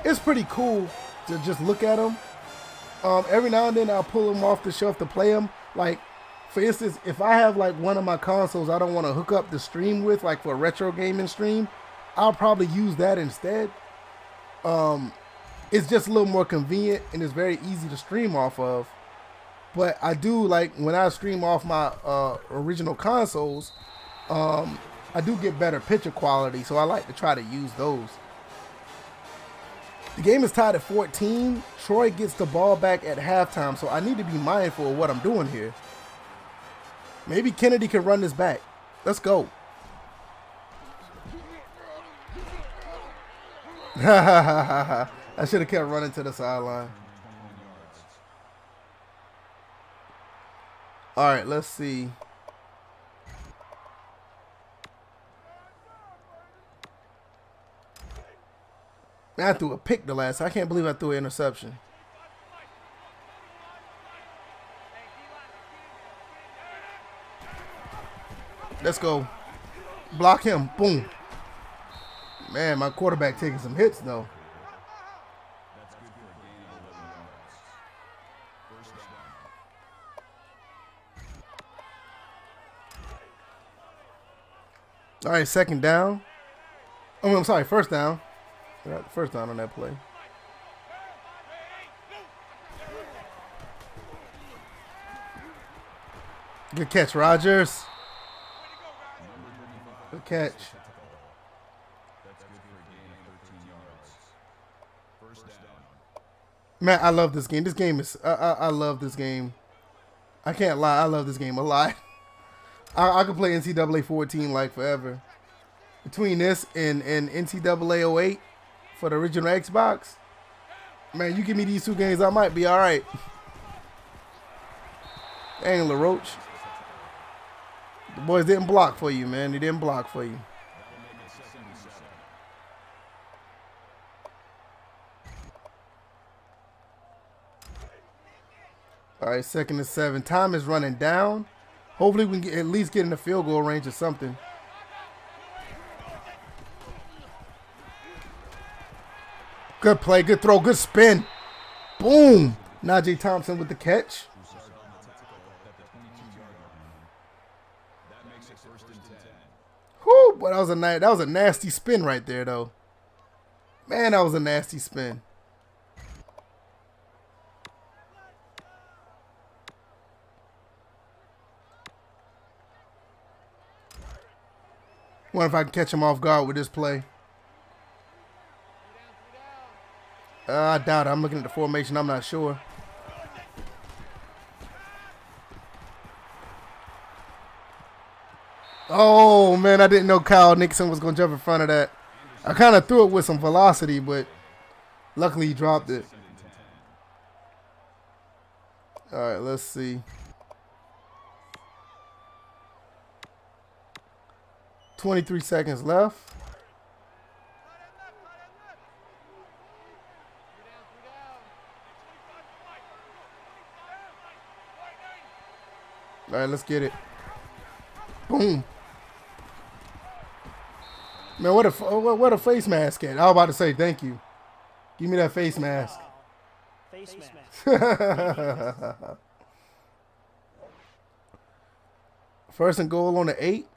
it's pretty cool to just look at them. Every now and then I'll pull them off the shelf to play them. Like, for instance, if I have like one of my consoles I don't want to hook up the stream with, like for a retro gaming stream, I'll probably use that instead. It's just a little more convenient and it's very easy to stream off of. But I do like when I stream off my original consoles, I do get better picture quality, so I like to try to use those. The game is tied at 14. Troy gets the ball back at halftime, so I need to be mindful of what I'm doing here. Maybe Kennedy can run this back. Let's go. I should have kept running to the sideline. All right, let's see. Man, I threw a pick the last. I can't believe I threw an interception. Let's go. Block him. Boom. Man, my quarterback taking some hits though. All right, second down. Oh, I'm sorry, first down. First down on that play. Good catch, Rodgers. Good catch. Man, I love this game. This game is, I love this game. I can't lie, I love this game a lot. I could play NCAA 14 like forever. Between this and NCAA 08 for the original Xbox, man, you give me these two games, I might be all right. Dang, LaRoche. The boys didn't block for you, man. They didn't block for you. All right, 2nd and 7. Time is running down. Hopefully we can at least get in the field goal range or something. Good play, good throw, good spin. Boom. Najee Thompson with the catch. Whoo, but that was a nasty spin right there, though. Man, that was a nasty spin. Wonder if I can catch him off guard with this play. I doubt it. I'm looking at the formation. I'm not sure. Oh, man, I didn't know Kyle Nixon was going to jump in front of that. I kind of threw it with some velocity, but luckily he dropped it. All right, let's see. 23 seconds left. All right, let's get it. Boom. Man, what a face mask at? I was about to say thank you. Give me that face mask. Face mask. First and goal on the 8.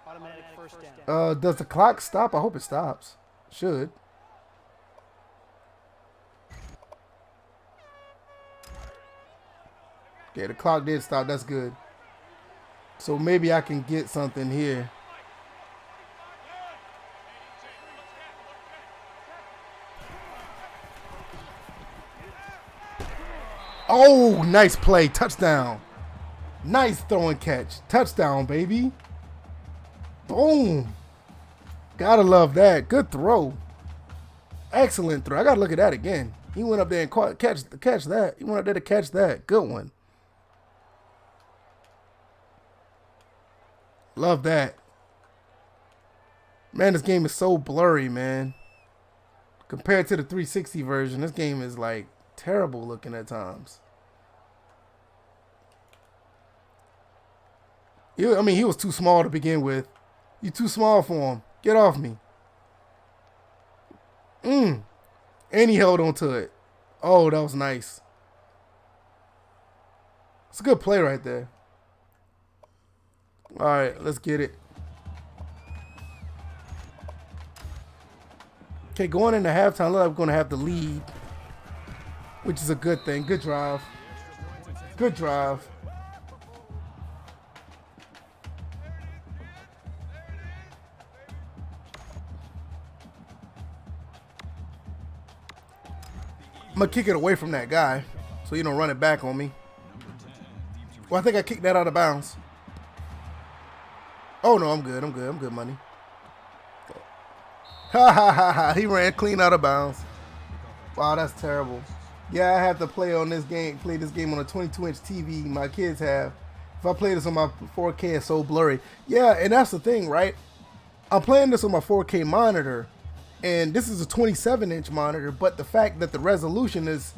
Automatic first down. Does the clock stop? I hope it stops. Should. Okay, the clock did stop. That's good. So maybe I can get something here. Oh, nice play. Touchdown. Nice throw and catch. Touchdown, baby. Boom. Gotta love that. Good throw. Excellent throw. I gotta look at that again. He went up there and catch that. He went up there to catch that. Good one. Love that. Man, this game is so blurry, man. Compared to the 360 version, this game is like terrible looking at times. I mean, he was too small to begin with. You too small for him. Get off me. And he held on to it. Oh, that was nice. It's a good play right there. All right, let's get it. Okay, going into halftime, look like we're going to have the lead, which is a good thing. Good drive. Good drive. I'm going to kick it away from that guy so you don't run it back on me. Well, I think I kicked that out of bounds. Oh, no, I'm good. I'm good, money. Ha, ha, ha, ha. He ran clean out of bounds. Wow, that's terrible. Yeah, I have to play this game on a 22-inch TV my kids have. If I play this on my 4K, it's so blurry. Yeah, and that's the thing, right? I'm playing this on my 4K monitor, and this is a 27-inch monitor, but the fact that the resolution is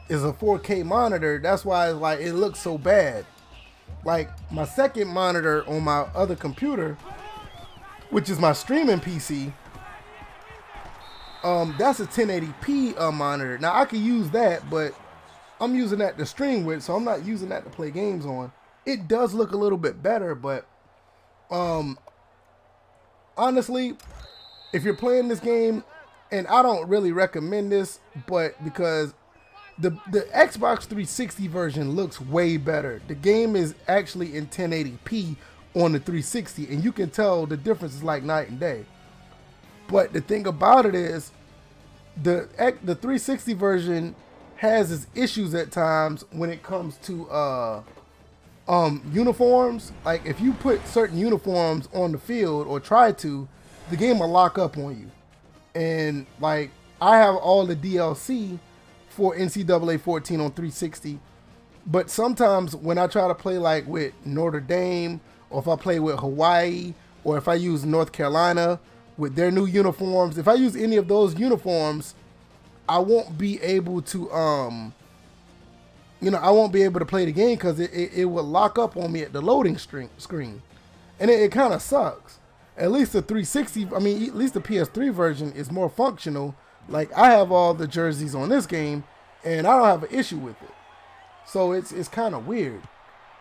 a 4K monitor, that's why like it looks so bad. Like my second monitor on my other computer, which is my streaming PC, that's a 1080p monitor. Now I could use that, but I'm using that to stream with, so I'm not using that to play games on. It does look a little bit better, but honestly, if you're playing this game, and I don't really recommend this, but because the Xbox 360 version looks way better. The game is actually in 1080p on the 360, and you can tell the difference is like night and day. But the thing about it is, the 360 version has its issues at times when it comes to uniforms. Like if you put certain uniforms on the field or try to, the game will lock up on you. And like I have all the DLC for NCAA 14 on 360, but sometimes when I try to play like with Notre Dame, or if I play with Hawaii, or if I use North Carolina with their new uniforms, if I use any of those uniforms, I won't be able to I won't be able to play the game because it will lock up on me at the loading screen, and it kind of sucks. At least the 360, I mean, at least the PS3 version is more functional. Like I have all the jerseys on this game, and I don't have an issue with it. So it's kind of weird.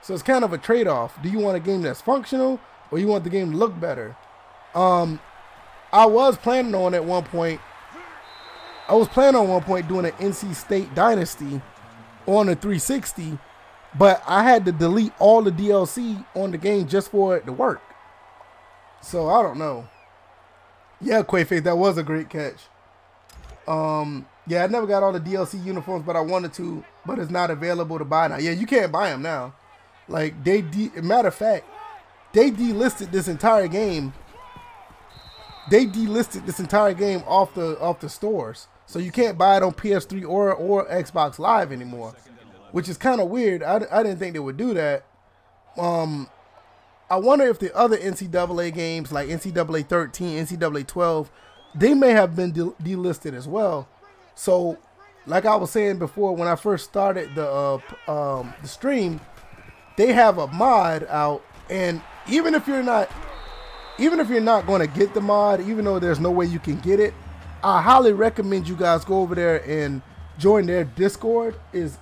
So it's kind of a trade-off. Do you want a game that's functional, or you want the game to look better? I was planning on at one point. I was planning on one point doing an NC State Dynasty on the 360, but I had to delete all the DLC on the game just for it to work. So I don't know. Yeah, Quaface, that was a great catch. Yeah, I never got all the DLC uniforms, but I wanted to, but it's not available to buy now. Yeah, you can't buy them now. Like, matter of fact, they delisted this entire game. They delisted this entire game off the stores. So you can't buy it on PS3 or Xbox Live anymore, which is kind of weird. I didn't think they would do that. I wonder if the other NCAA games like NCAA 13, NCAA 12, they may have been delisted as well. So, like I was saying before, when I first started the stream, they have a mod out, and even if you're not going to get the mod, even though there's no way you can get it, I highly recommend you guys go over there and join their Discord. Is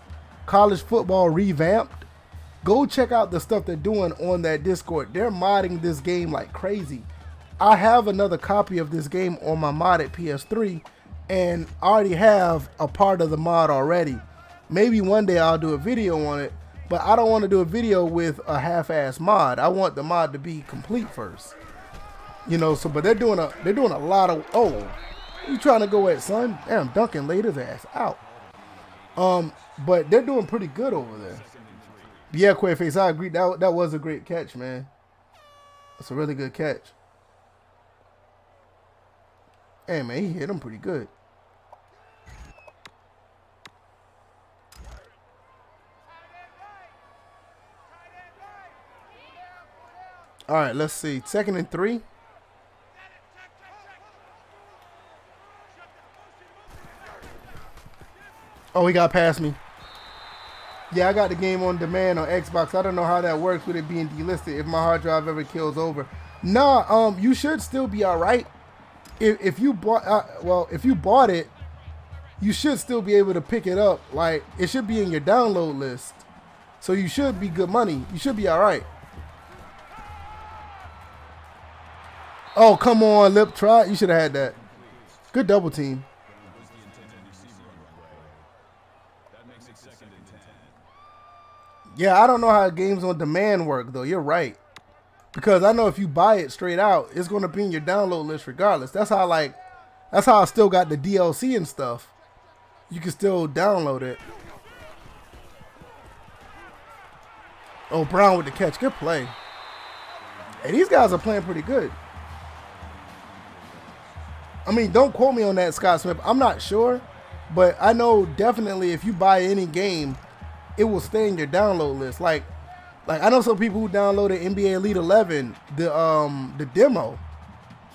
College Football Revamped. Go check out the stuff they're doing on that Discord. They're modding this game like crazy. I have another copy of this game on my modded PS3, and I already have a part of the mod already. Maybe one day I'll do a video on it, but I don't want to do a video with a half-ass mod. I want the mod to be complete first. You know, so but they're doing a lot of you trying to go at, son? Damn, Duncan laid his ass out. But they're doing pretty good over there. But yeah, Quaface, I agree. That was a great catch, man. That's a really good catch. Hey, man, he hit him pretty good. All right, let's see. 2nd and 3. Oh, he got past me. Yeah, I got the game on demand on Xbox. I don't know how that works with it being delisted if my hard drive ever kills over. Nah, you should still be all right. If you bought, if you bought it, you should still be able to pick it up. Like, it should be in your download list. So you should be good money. You should be all right. Oh, come on, Lip. Try. You should have had that. Good double team. Yeah, I don't know how games on demand work, though. You're right. Because I know if you buy it straight out, it's going to be in your download list regardless. That's how I still got the DLC and stuff. You can still download it. Oh, Brown with the catch. Good play. Hey, these guys are playing pretty good. I mean, don't quote me on that, Scott Smith. I'm not sure. But I know definitely if you buy any game, it will stay in your download list. Like I know some people who downloaded NBA Elite 11, the demo,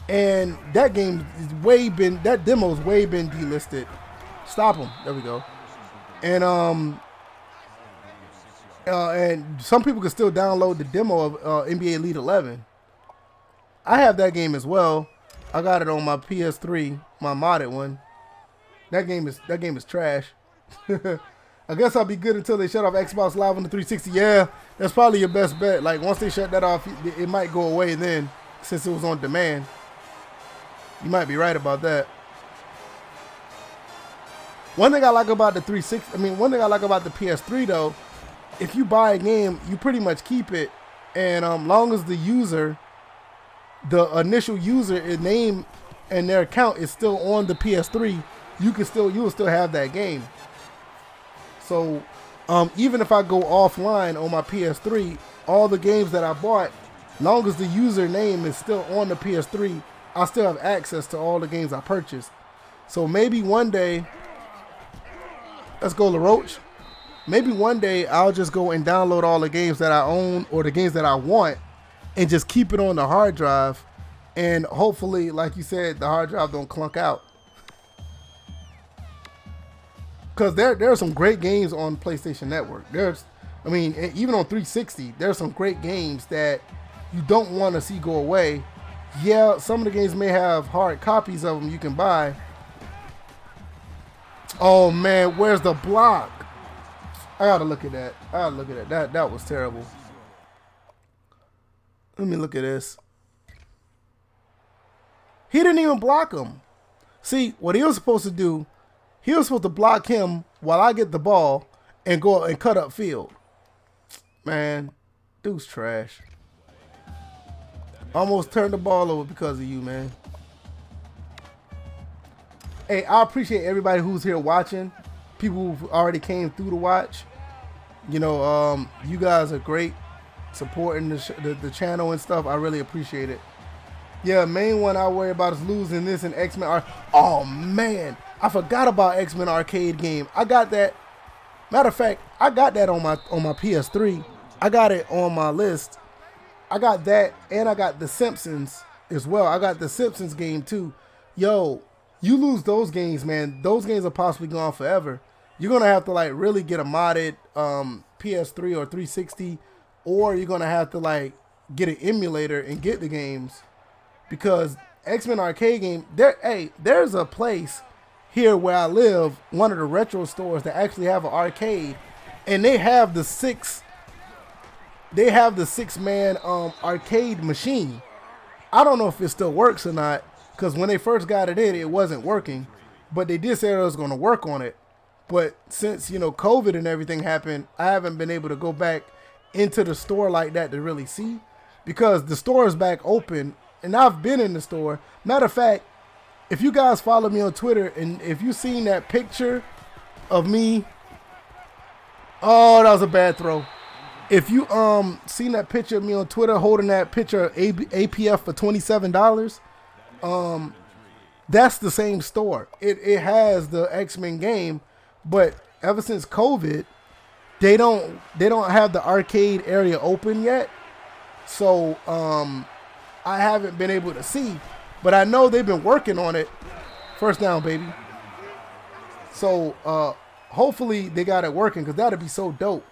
and that game is that demo's way been delisted. Stop them. There we go. And some people can still download the demo of NBA Elite 11. I have that game as well. I got it on my PS3, my modded one. That game is trash. I guess I'll be good until they shut off Xbox Live on the 360. Yeah, that's probably your best bet. Like, once they shut that off, it might go away then, since it was on demand. You might be right about that. One thing I like about the 360, one thing I like about the PS3 though, if you buy a game, you pretty much keep it, and long as the initial user name and their account is still on the PS3, you will still have that game. So, even if I go offline on my PS3, all the games that I bought, long as the username is still on the PS3, I still have access to all the games I purchased. So maybe one day, let's go LaRoche. Maybe one day I'll just go and download all the games that I own or the games that I want and just keep it on the hard drive. And hopefully, like you said, the hard drive don't clunk out. Because there are some great games on PlayStation Network. Even on 360, there's some great games that you don't want to see go away. Yeah, some of the games may have hard copies of them you can buy. Oh man, where's the block? I gotta look at that. I gotta look at that. That was terrible. Let me look at this. He didn't even block him. See, what he was supposed to do, he was supposed to block him while I get the ball and go and cut up field. Man, dude's trash. Almost turned the ball over because of you, man. Hey, I appreciate everybody who's here watching. People who already came through to watch. You know, you guys are great supporting the channel and stuff. I really appreciate it. Yeah, main one I worry about is losing this in X-Men. Oh man, I forgot about X-Men arcade game. I got that. Matter of fact, I got that on my PS3. I got it on my list. I got that, and I got The Simpsons as well. I got The Simpsons game too. Yo, you lose those games, man. Those games are possibly gone forever. You're gonna have to like really get a modded PS3 or 360, or you're gonna have to like get an emulator and get the games, because X-Men arcade game. There's a place here where I live, one of the retro stores that actually have an arcade, and they have the six man arcade machine. I don't know if it still works or not, because when they first got it in, it wasn't working, but they did say it was going to work on it. But since, you know, COVID and everything happened, I haven't been able to go back into the store like that to really see, because the store is back open and I've been in the store. Matter of fact, if you guys follow me on Twitter and if you seen that picture of me, oh, that was a bad throw. If you seen that picture of me on Twitter holding that picture of APF for $27, that's the same store. It has the X-Men game, but ever since COVID, they don't have the arcade area open yet. So I haven't been able to see, but I know they've been working on it. First down, baby. So hopefully they got it working, because that'd be so dope.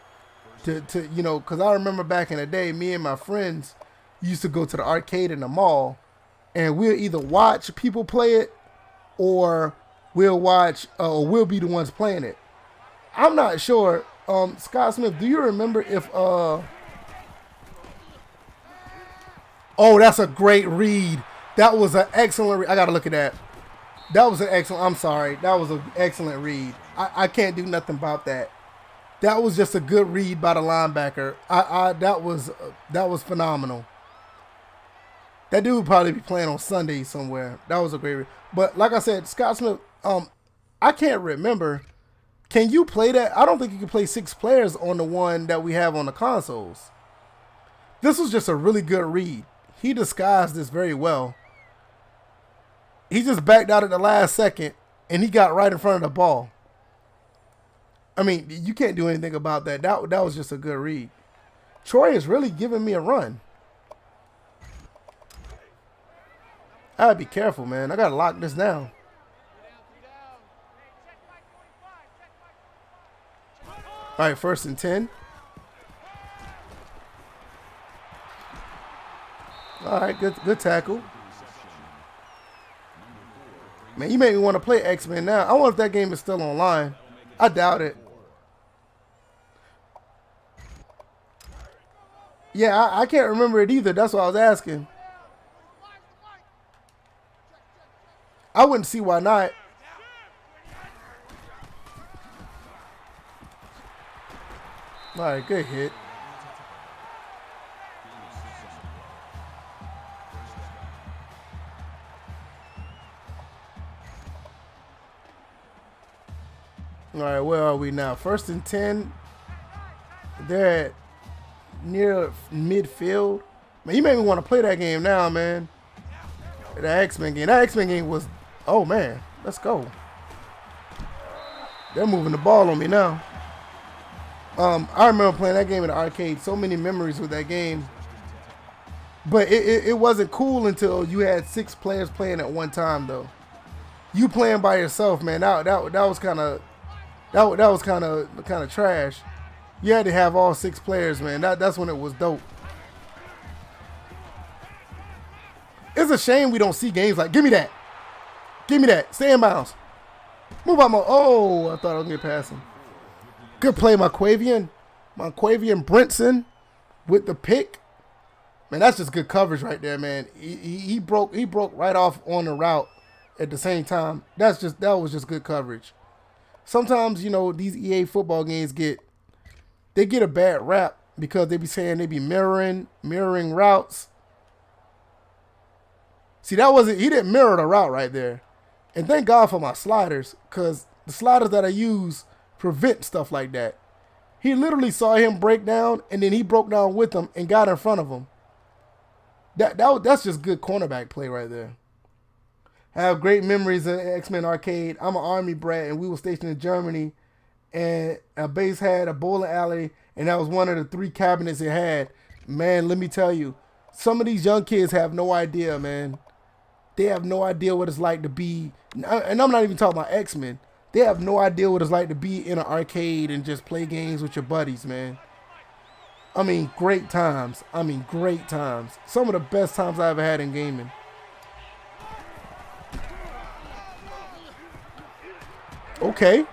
To you know, because I remember back in the day, me and my friends used to go to the arcade in the mall, and we'll either watch people play it, or we'll watch, or we'll be the ones playing it. I'm not sure. Scott Smith, do you remember if oh, that's a great read. That was an excellent read. I gotta look at that. That was an excellent. I'm sorry. That was an excellent read. I can't do nothing about that. That was just a good read by the linebacker. That was phenomenal. That dude would probably be playing on Sunday somewhere. That was a great read. But like I said, Scott Smith, I can't remember. Can you play that? I don't think you can play 6 players on the one that we have on the consoles. This was just a really good read. He disguised this very well. He just backed out at the last second, and he got right in front of the ball. I mean, you can't do anything about that. That was just a good read. Troy is really giving me a run. I gotta be careful, man. I gotta lock this down. All right, 1st and 10. All right, good tackle. Man, you made me want to play X-Men now. I wonder if that game is still online. I doubt it. Yeah, I can't remember it either. That's what I was asking. I wouldn't see why not. All right, good hit. All right, where are we now? 1st and 10. They're at near midfield. Man, you made me want to play that game now, man. The X-Men game. That X-Men game was, oh man, let's go. They're moving the ball on me now. I remember playing that game in the arcade. So many memories with that game. But it wasn't cool until you had 6 players playing at one time, though. You playing by yourself, man. That was kind of kind of trash. You had to have all 6 players, man. That's when it was dope. It's a shame we don't see games like, give me that. Give me that. Stay in bounds. Move out, oh, I thought I was going to pass him. Good play, Quavian Brinson with the pick. Man, that's just good coverage right there, man. He broke right off on the route at the same time. That was just good coverage. Sometimes, you know, these EA football games get a bad rap because they be saying they be mirroring routes. See, he didn't mirror the route right there. And thank God for my sliders, because the sliders that I use prevent stuff like that. He literally saw him break down, and then he broke down with him and got in front of him. That's just good cornerback play right there. I have great memories in X-Men Arcade. I'm an Army brat, and we were stationed in Germany, and a base had a bowling alley, and that was one of the 3 cabinets it had. Man, let me tell you, some of these young kids have no idea, man. They have no idea what it's like to be, and I'm not even talking about X-Men. They have no idea what it's like to be in an arcade and just play games with your buddies, man. I mean, great times. Some of the best times I ever had in gaming. Okay.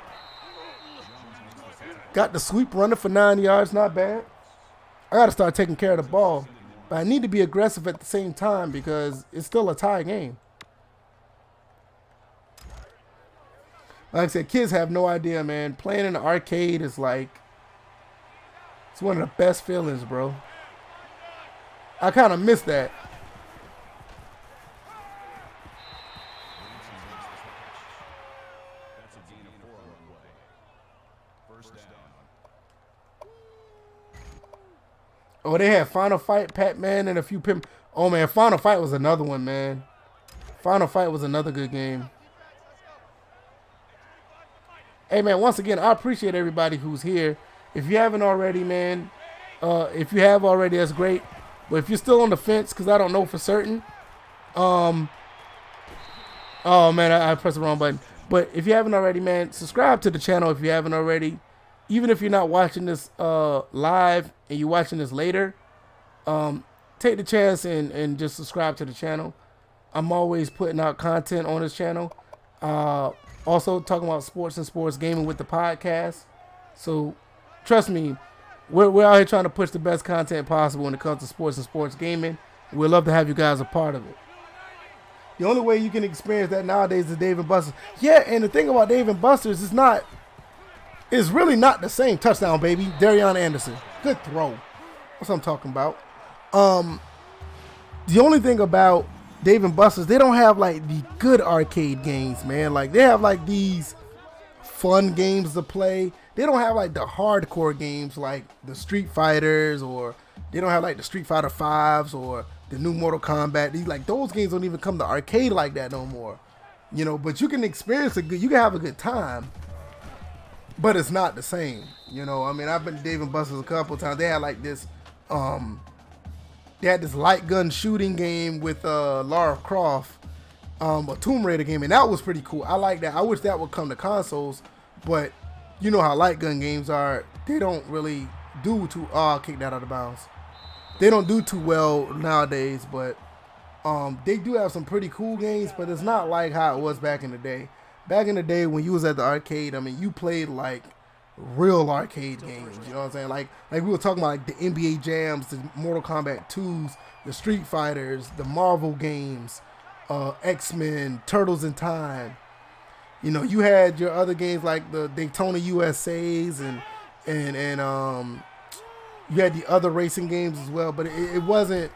Got the sweep running for 9 yards. Not bad. I got to start taking care of the ball. But I need to be aggressive at the same time because it's still a tie game. Like I said, kids have no idea, man. Playing in the arcade is like, it's one of the best feelings, bro. I kind of miss that. Oh, they had Final Fight, Pac-Man, and a few pimp. Oh, man, Final Fight was another one, man. Final Fight was another good game. Hey, man, once again, I appreciate everybody who's here. If you haven't already, man, if you have already, that's great. But if you're still on the fence, because I don't know for certain. Oh, man, I pressed the wrong button. But if you haven't already, man, subscribe to the channel if you haven't already. Even if you're not watching this live and you're watching this later, take the chance and just subscribe to the channel. I'm always putting out content on this channel. Also talking about sports and sports gaming with the podcast. So trust me, we're out here trying to push the best content possible when it comes to sports and sports gaming. We'd love to have you guys a part of it. The only way you can experience that nowadays is Dave & Buster's. Yeah, and the thing about Dave & Buster's is it's really not the same. Touchdown, baby. Darion Anderson. Good throw. That's what I'm talking about. The only thing about Dave & Buster's, they don't have like the good arcade games, man. Like they have like these fun games to play. They don't have like the hardcore games like the Street Fighters, or they don't have like the Street Fighter 5s or the new Mortal Kombat. Those games don't even come to arcade like that no more. You know, but you can experience you can have a good time. But it's not the same, you know. I mean, I've been to Dave & Buster's a couple times. They had like this, they had this light gun shooting game with Lara Croft, a Tomb Raider game, and that was pretty cool. I like that. I wish that would come to consoles, but you know how light gun games are. They don't really do too. Oh, I'll kick that out of bounds. They don't do too well nowadays, but they do have some pretty cool games. But it's not like how it was back in the day. Back in the day when you was at the arcade, I mean, you played like real arcade games. You know what I'm saying? Like we were talking about like the NBA Jams, the Mortal Kombat 2s, the Street Fighters, the Marvel games, X-Men, Turtles in Time. You know, you had your other games like the Daytona USA's and you had the other racing games as well. But it wasn't.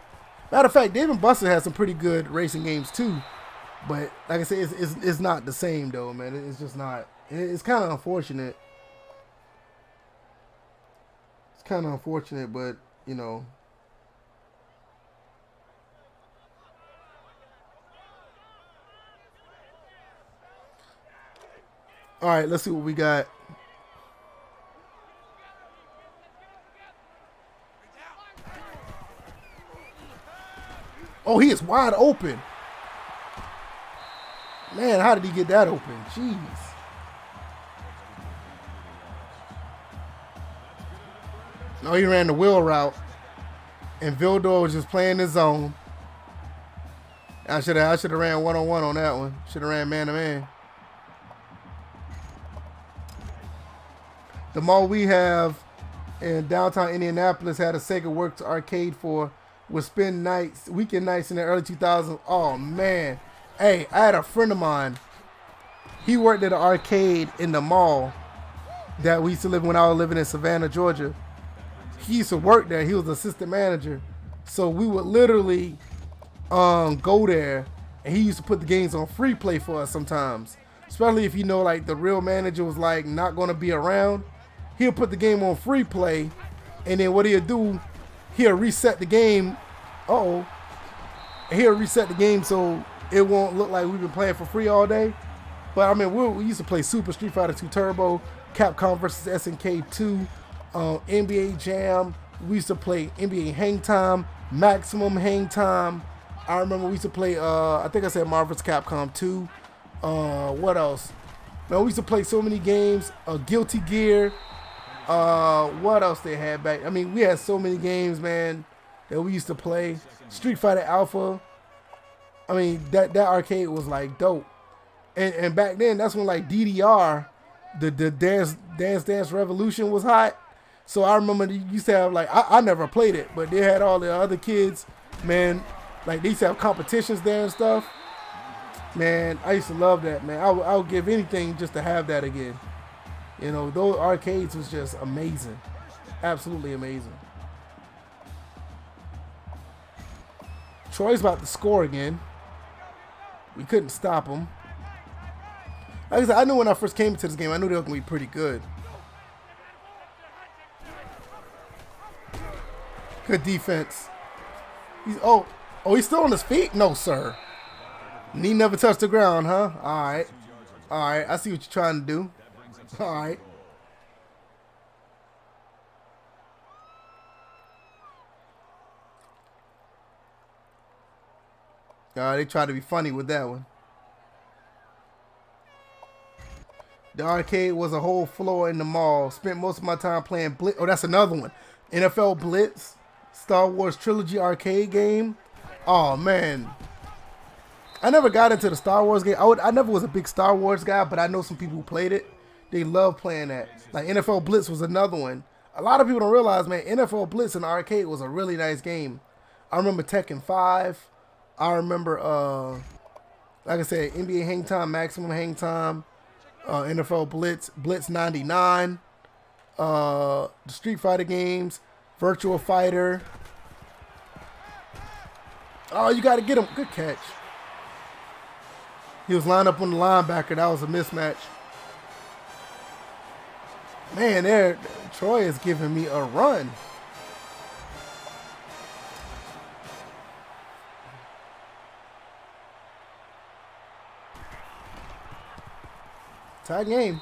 Matter of fact, Dave & Buster's had some pretty good racing games too. But like I said, it's not the same though, man. It's just not. It's kind of unfortunate. It's kind of unfortunate, but you know. All right, let's see what we got. Oh, he is wide open. Man, how did he get that open? Jeez. No, he ran the wheel route. And Vildor was just playing his zone. I should have ran one-on-one on that one. Should have ran man-to-man. The mall we have in downtown Indianapolis had a Sega Works arcade for, would spend weekend nights in the early 2000s. Oh man. Hey, I had a friend of mine. He worked at an arcade in the mall that we used to live when I was living in Savannah, Georgia. He used to work there. He was assistant manager. So we would literally go there, and he used to put the games on free play for us sometimes. Especially if like the real manager was like not going to be around. He'll put the game on free play, and then what he'll do, he'll reset the game. He'll reset the game so it won't look like we've been playing for free all day. But I mean, we used to play Super Street Fighter 2 Turbo, Capcom vs. SNK 2, NBA Jam. We used to play NBA Hang Time, Maximum Hang Time. I remember we used to play, I think I said Marvel vs. Capcom 2. What else? Man, we used to play so many games. Guilty Gear. What else they had back? I mean, we had so many games, man, that we used to play. Street Fighter Alpha. I mean, that arcade was like dope. And back then, that's when like DDR, the Dance Revolution was hot. So I remember they used to have like, I never played it, but they had all the other kids, man, like they used to have competitions there and stuff. Man, I used to love that, man. I would give anything just to have that again. You know, those arcades was just amazing. Absolutely amazing. Troy's about to score again. We couldn't stop him. Like I said, I knew when I first came into this game, I knew they were going to be pretty good. Good defense. He's still on his feet? No, sir. Knee never touched the ground, huh? All right. All right, I see what you're trying to do. All right. They tried to be funny with that one. The arcade was a whole floor in the mall. Spent most of my time playing Blitz. Oh, that's another one. NFL Blitz. Star Wars Trilogy arcade game. Oh, man. I never got into the Star Wars game. I never was a big Star Wars guy, but I know some people who played it. They love playing that. Like NFL Blitz was another one. A lot of people don't realize, man, NFL Blitz in the arcade was a really nice game. I remember Tekken 5. I remember, like I said, NBA Hang Time, Maximum Hang Time, NFL Blitz, Blitz 99, the Street Fighter games, Virtua Fighter. Oh, you got to get him. Good catch. He was lined up on the linebacker. That was a mismatch. Man, Troy is giving me a run. Tie game.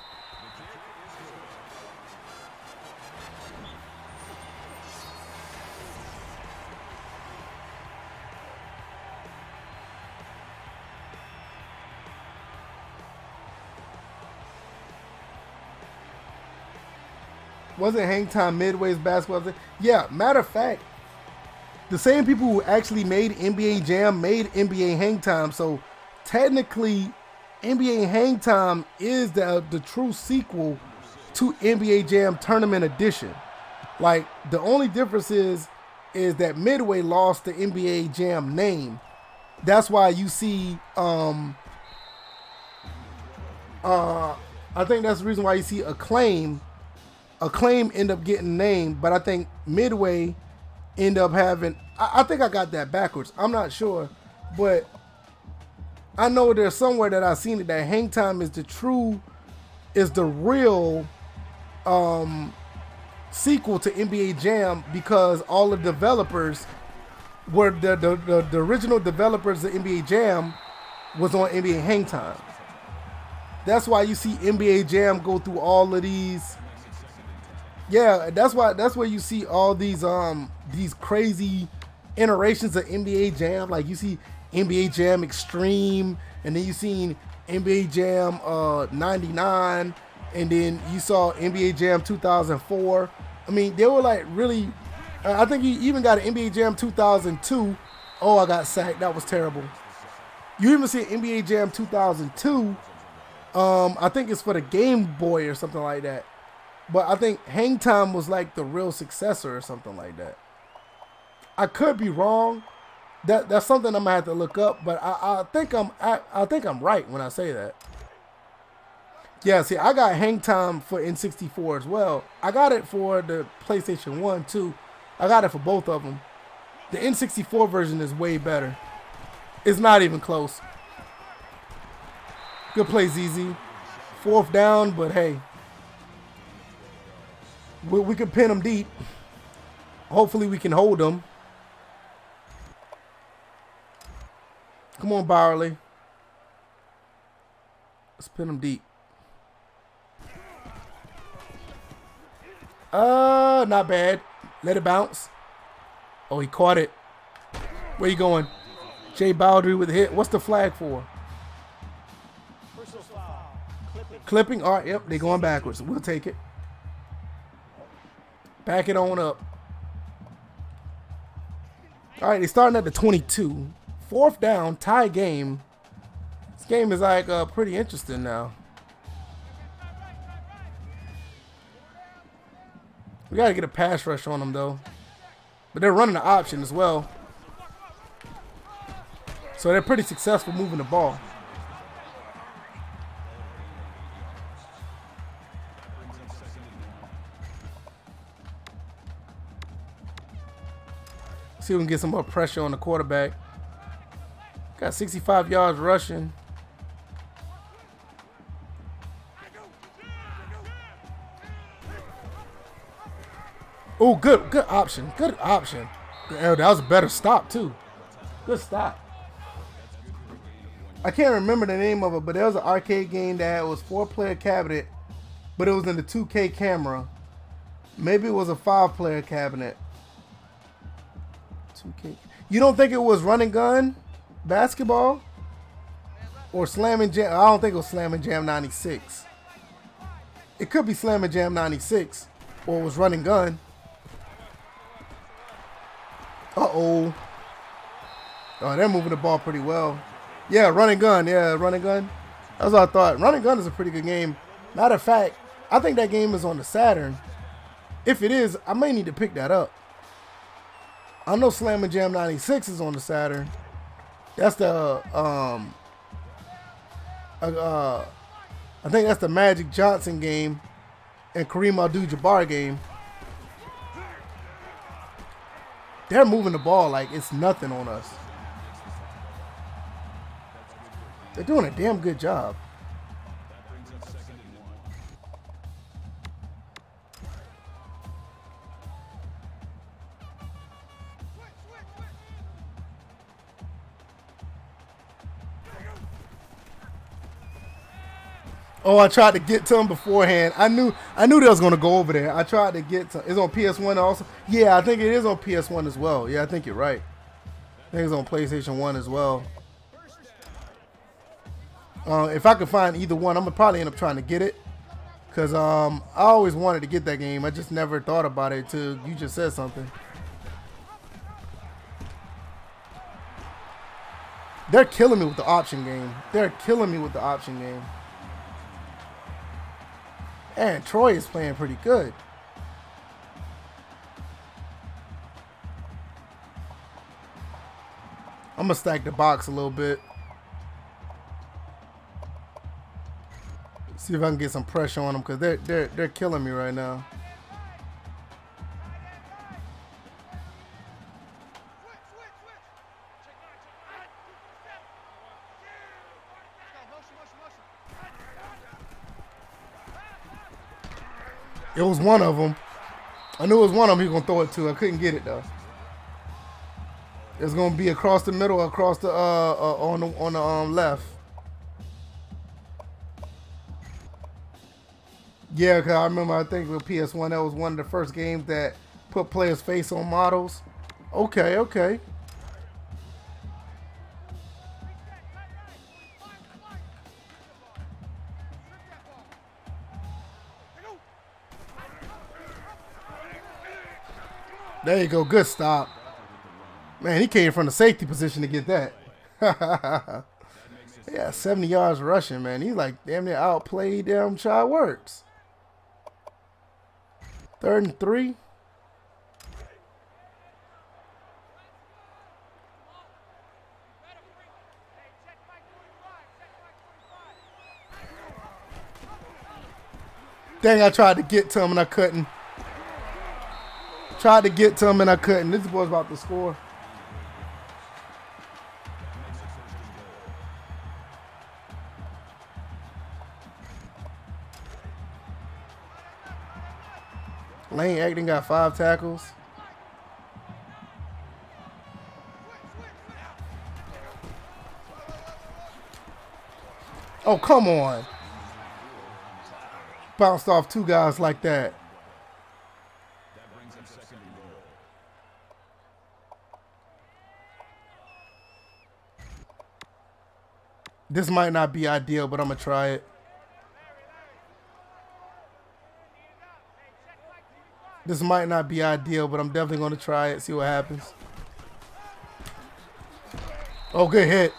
Wasn't Hang Time Midway's basketball? Yeah, matter of fact, the same people who actually made NBA Jam made NBA Hang Time. So technically, NBA Hang Time is the true sequel to NBA Jam Tournament Edition. Like, the only difference is that Midway lost the NBA Jam name. That's why you see, I think that's the reason why you see Acclaim end up getting named, but I think Midway end up having, I think I got that backwards. I'm not sure, but I know there's somewhere that I've seen it that Hang Time is the real sequel to NBA Jam, because all the developers were the original developers of NBA Jam was on NBA Hang Time. That's why you see NBA Jam go through all of these. Yeah, that's where you see all these crazy iterations of NBA Jam. Like you see NBA Jam Extreme, and then you seen NBA Jam 99, and then you saw NBA Jam 2004. I mean, they were like really. I think you even got an NBA Jam 2002. Oh, I got sacked. That was terrible. You even see NBA Jam 2002. I think it's for the Game Boy or something like that. But I think Hang Time was like the real successor or something like that. I could be wrong. That's something I'm gonna have to look up. But I think I'm right when I say that. Yeah, see, I got Hang Time for N64 as well. I got it for the PlayStation 1 too. I got it for both of them. The N64 version is way better. It's not even close. Good play, ZZ. 4th down, but hey. We can pin them deep. Hopefully we can hold them. Come on, Bowerly. Let's pin them deep. Not bad. Let it bounce. Oh, he caught it. Where you going? Jay Bowdry with a hit. What's the flag for? Personal foul. Clipping. All right, yep, they're going backwards. We'll take it. Back it on up. All right, they're starting at the 22. 4th down, tie game. This game is like pretty interesting now. We got to get a pass rush on them, though. But they're running the option as well. So they're pretty successful moving the ball. See if we can get some more pressure on the quarterback. Got 65 yards rushing. Oh, good option. Good option. That was a better stop, too. Good stop. I can't remember the name of it, but there was an arcade game that was 4-player cabinet, but it was in the 2K camera. Maybe it was a 5-player cabinet. 2K. You don't think it was Run and Gun basketball? Or Slam and Jam? I don't think it was Slam and Jam 96. It could be Slam and Jam 96, or it was Run and Gun. Uh-oh. Oh, they're moving the ball pretty well. Yeah, Run and Gun. Yeah, Run and Gun. That's what I thought. Run and Gun is a pretty good game. Matter of fact, I think that game is on the Saturn. If it is, I may need to pick that up. I know Slam and Jam 96 is on the Saturn. That's the, I think that's the Magic Johnson game and Kareem Abdul-Jabbar game. They're moving the ball like it's nothing on us. They're doing a damn good job. Oh, I tried to get to him beforehand. I knew they was gonna go over there. I tried to get to. It's on PS1 also. Yeah, I think it is on PS1 as well. Yeah, I think you're right. I think it's on PlayStation 1 as well. If I could find either one, I'm gonna probably end up trying to get it. Cause I always wanted to get that game. I just never thought about it till you just said something. They're killing me with the option game. They're killing me with the option game. And Troy is playing pretty good. I'm gonna stack the box a little bit. See if I can get some pressure on them because they're killing me right now. It was one of them. I knew it was one of them he was gonna throw it to. I couldn't get it though. It's gonna be across the middle, across the on the left. Yeah, cause I remember. I think with PS1, that was one of the first games that put players' face on models. Okay, okay. There you go. Good stop. Man, he came from the safety position to get that. Yeah, 70 yards rushing, man. He like damn near outplayed Chad Works. 3rd and 3. Dang, I tried to get to him and I couldn't. Tried to get to him and I couldn't. This boy's about to score. Lane Acton got 5 tackles. Oh, come on. Bounced off 2 guys like that. This might not be ideal, but I'm going to try it. This might not be ideal, but I'm definitely going to try it, see what happens. Oh, good hit.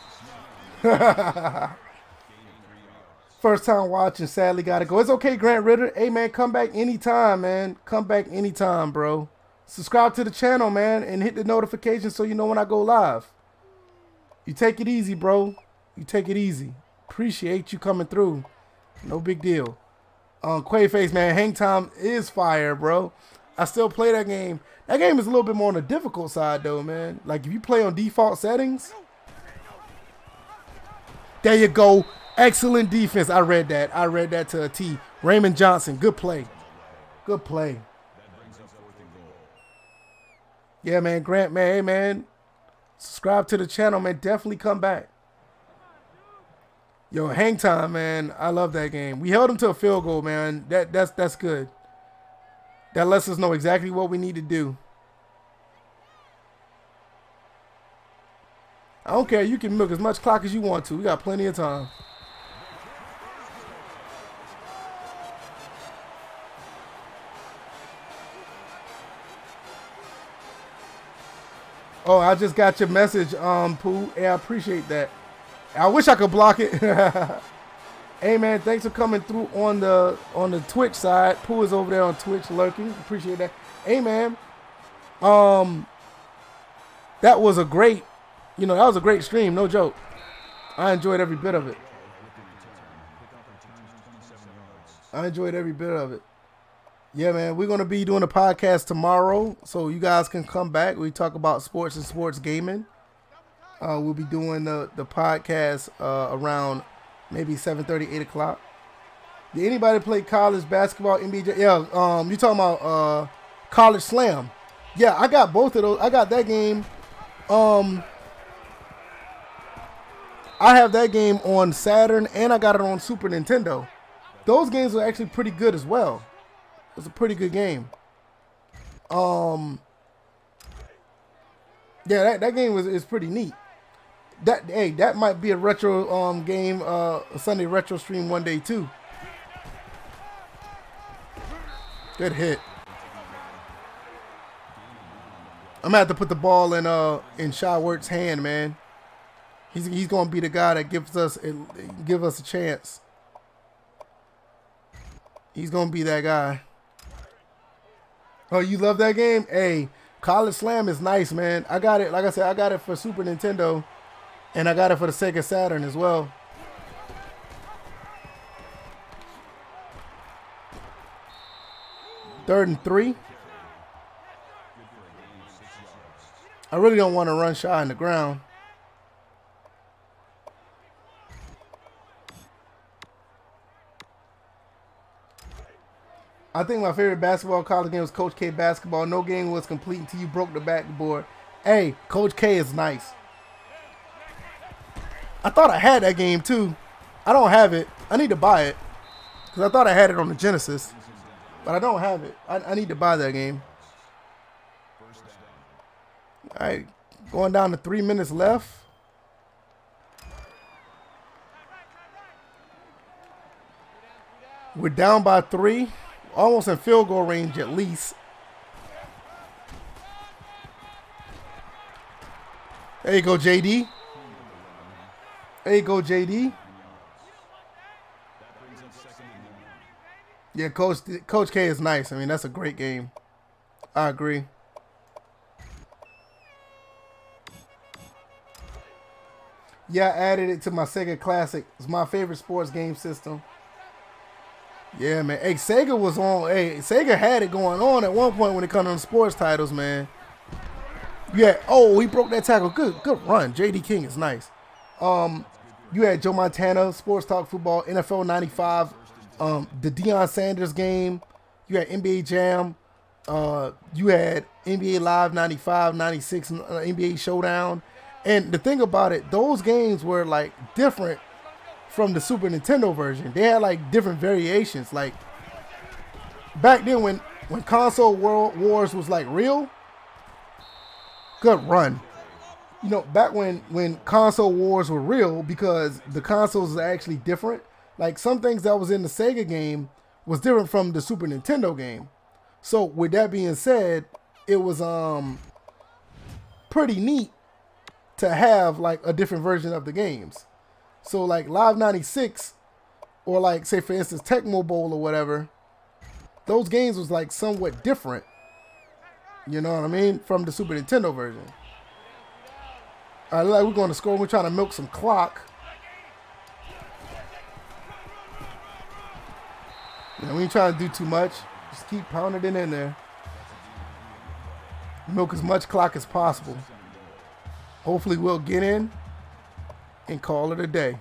First time watching, sadly got to go. It's okay, Grant Ritter. Hey, man, come back anytime, man. Come back anytime, bro. Subscribe to the channel, man, and hit the notification so you know when I go live. You take it easy, bro. You take it easy. Appreciate you coming through. No big deal. Quaface, man, hang time is fire, bro. I still play that game. That game is a little bit more on the difficult side, though, man. Like, if you play on default settings. There you go. Excellent defense. I read that. I read that to a T. Raymond Johnson. Good play. Good play. Yeah, man. Grant, man. Hey, man. Subscribe to the channel, man. Definitely come back. Yo, hang time, man. I love that game. We held them to a field goal, man. That's good. That lets us know exactly what we need to do. I don't care. You can milk as much clock as you want to. We got plenty of time. Oh, I just got your message, Pooh. Hey, I appreciate that. I wish I could block it. Hey, man, thanks for coming through on the Twitch side. Pooh is over there on Twitch lurking. Appreciate that. Hey, man, that was a great, that was a great stream. No joke. I enjoyed every bit of it. Yeah, man, we're going to be doing a podcast tomorrow, so you guys can come back. We talk about sports and sports gaming. We'll be doing the podcast around maybe 7:30, 8 o'clock. Did anybody play college basketball, NBA? Yeah, you talking about College Slam. Yeah, I got both of those. I got that game. I have that game on Saturn, and I got it on Super Nintendo. Those games are actually pretty good as well. It's a pretty good game. Yeah, that game is pretty neat. That might be a retro game, a Sunday retro stream one day too. Good hit. I'm gonna have to put the ball in Shyworth's hand, man. He's gonna be the guy that give us a chance. He's gonna be that guy. Oh, you love that game? Hey, College Slam is nice, man. I got it. Like I said, I got it for Super Nintendo. And I got it for the Sega Saturn as well. Third and 3. I really don't want to run shy in the ground. I think my favorite basketball college game was Coach K basketball. No game was complete until you broke the backboard. Hey, Coach K is nice. I thought I had that game too. I don't have it. I need to buy it. Because I thought I had it on the Genesis. But I don't have it. I need to buy that game. Alright. Going down to 3 minutes left. We're down by 3. Almost in field goal range at least. There you go, JD. There you go, JD. Yeah, Coach K is nice. I mean, that's a great game. I agree. Yeah, I added it to my Sega Classic. It's my favorite sports game system. Yeah, man. Hey, Sega was on. Hey, Sega had it going on at one point when it comes to sports titles, man. Yeah. Oh, he broke that tackle. Good run. JD King is nice. You had Joe Montana, Sports Talk Football, NFL 95, the Deion Sanders game. You had NBA Jam. You had NBA Live 95, 96, NBA Showdown. And the thing about it, those games were like different from the Super Nintendo version. They had like different variations. Like back then when console world wars was like real, good run. You know, back when console wars were real, because the consoles are actually different. Like some things that was in the Sega game was different from the Super Nintendo game. So with that being said, it was pretty neat to have like a different version of the games. So like Live 96, or like say for instance Tecmo Bowl or whatever, those games was like somewhat different. You know what I mean? From the Super Nintendo version. All right, like we're going to score. We're trying to milk some clock. Yeah, we ain't trying to do too much. Just keep pounding it in there. Milk as much clock as possible. Hopefully we'll get in and call it a day.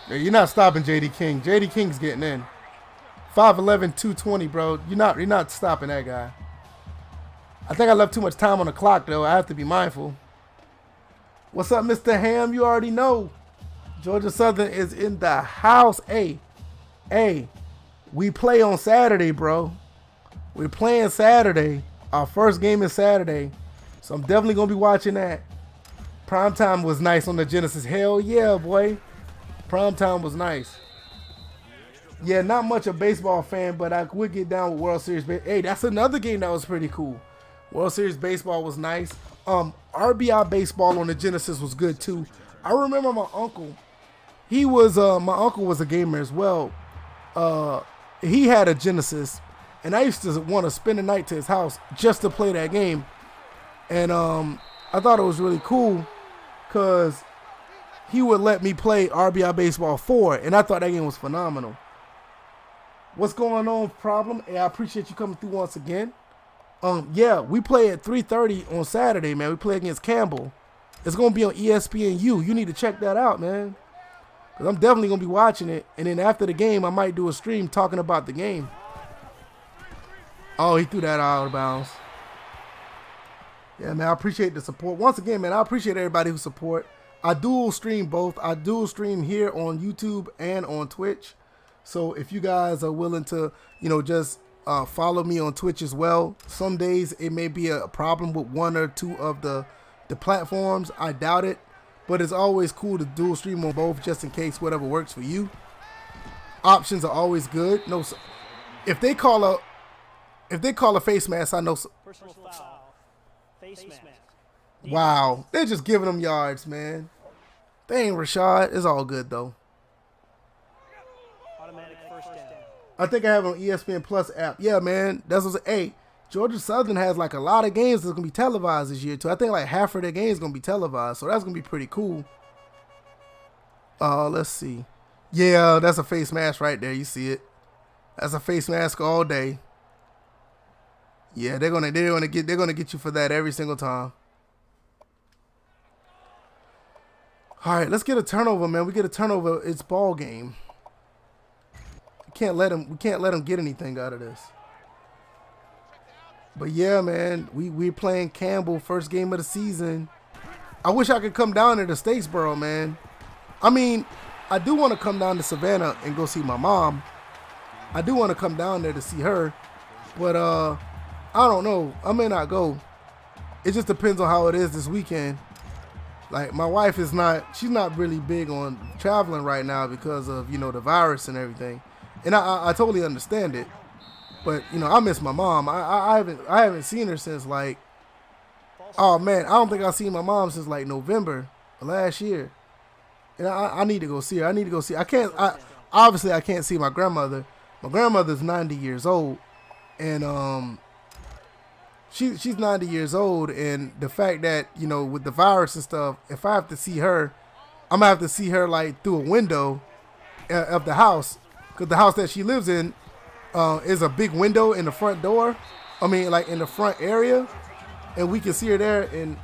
Yeah, you're not stopping JD King. JD King's getting in. 5'11", 220, bro. You're not stopping that guy. I think I left too much time on the clock, though. I have to be mindful. What's up, Mr. Ham? You already know. Georgia Southern is in the house. Hey, we play on Saturday, bro. We're playing Saturday. Our first game is Saturday. So I'm definitely going to be watching that. Primetime was nice on the Genesis. Hell yeah, boy. Primetime was nice. Yeah, not much a baseball fan, but I would get down with World Series. Hey, that's another game that was pretty cool. World Series baseball was nice. RBI baseball on the Genesis was good too. I remember my uncle. My uncle was a gamer as well. He had a Genesis, and I used to want to spend the night to his house just to play that game. And I thought it was really cool because he would let me play RBI Baseball 4, and I thought that game was phenomenal. What's going on, Problem? Hey, I appreciate you coming through once again. Yeah, we play at 3:30 on Saturday, man. We play against Campbell. It's going to be on ESPNU. You need to check that out, man. Because I'm definitely going to be watching it. And then after the game, I might do a stream talking about the game. Oh, he threw that out of bounds. Yeah, man, I appreciate the support. Once again, man, I appreciate everybody who support. I dual stream both. I dual stream here on YouTube and on Twitch. So if you guys are willing to, just follow me on Twitch as well. Some days it may be a problem with one or two of the platforms. I doubt it. But it's always cool to dual stream on both just in case whatever works for you. Options are always good. No, if they call a face mask, I know. Personal foul. Face mask. Wow, they're just giving them yards, man. They ain't Rashad. It's all good though. Automatic first down. I think I have it on ESPN Plus app. Yeah, man. That's what's. Hey, Georgia Southern has like a lot of games that's gonna be televised this year too. I think like half of their games gonna be televised, so that's gonna be pretty cool. Let's see. Yeah, that's a face mask right there. You see it? That's a face mask all day. Yeah, they're gonna get you for that every single time. All right, let's get a turnover, man. We get a turnover. It's ball game. We can't let them get anything out of this. But yeah, man, we're playing Campbell, first game of the season. I wish I could come down to the Statesboro, man. I mean, I do want to come down to Savannah and go see my mom. I do want to come down there to see her, but I don't know. I may not go. It just depends on how it is this weekend. Like, my wife she's not really big on traveling right now because of, the virus and everything. and I totally understand it. But you know, I miss my mom. I haven't seen her since like, oh man, I don't think I've seen my mom since like November of last year. And I need to go see her. I need to go see. Obviously I can't see my grandmother. My grandmother's 90 years old, and she's 90 years old, and the fact that, you know, with the virus and stuff, if I have to see her, I'm gonna have to see her like through a window of the house, because the house that she lives in is a big window in the front door. I mean, like in the front area, and we can see her there. And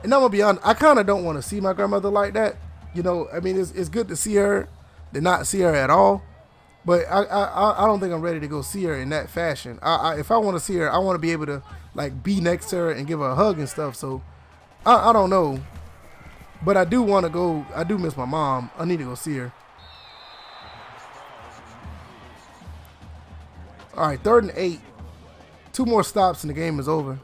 I'm gonna be honest, I kind of don't want to see my grandmother like that. You know, I mean, it's good to see her, to not see her at all. But I don't think I'm ready to go see her in that fashion. If I want to see her, I want to be able to like be next to her and give her a hug and stuff. So I don't know, but I do want to go. I do miss my mom. I need to go see her. All right, 3rd and 8. 2 more stops and the game is over.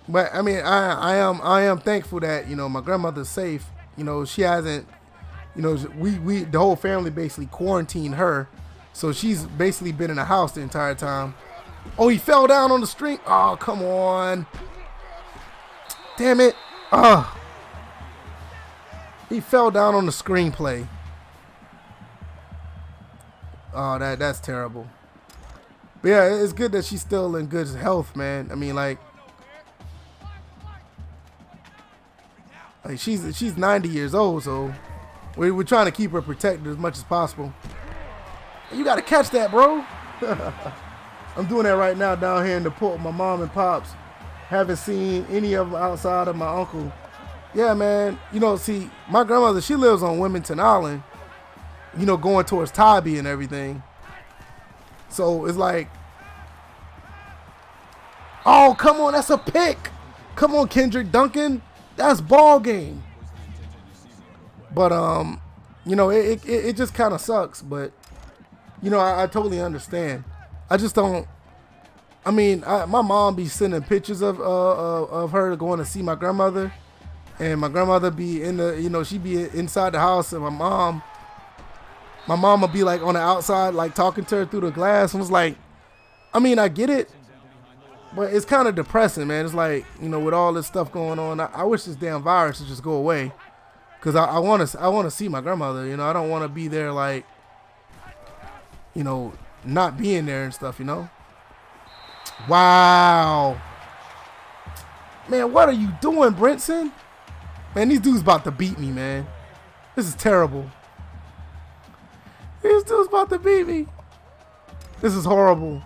But I mean, I am thankful that, you know, my grandmother's safe. You know, she hasn't. You know, we the whole family basically quarantined her, so she's basically been in the house the entire time. Oh, he fell down on the string. Oh, come on. Damn it. Oh. He fell down on the screenplay. Oh, that's terrible. But yeah, it's good that she's still in good health, man. I mean, like she's 90 years old, so we're trying to keep her protected as much as possible. You got to catch that, bro. I'm doing that right now down here in the port with my mom and pops. Haven't seen any of them outside of my uncle. Yeah, man. You know, see, my grandmother, she lives on Wilmington Island, you know, going towards Tybee and everything. So it's like, oh, come on, that's a pick. Come on, Kendrick Duncan. That's ball game. But you know, it just kind of sucks. But you know, I totally understand. I just don't. I mean, my mom be sending pictures of her going to see my grandmother, and my grandmother be in the, you know, she be inside the house, and my mom will be like on the outside, like talking to her through the glass. And was like, I mean, I get it, but it's kind of depressing, man. It's like, you know, with all this stuff going on, I wish this damn virus would just go away. Cause I want to see my grandmother. You know, I don't want to be there like, you know, not being there and stuff. You know. Wow. Man, what are you doing, Brinson? Man, these dudes about to beat me, man. This is terrible. These dudes about to beat me. This is horrible.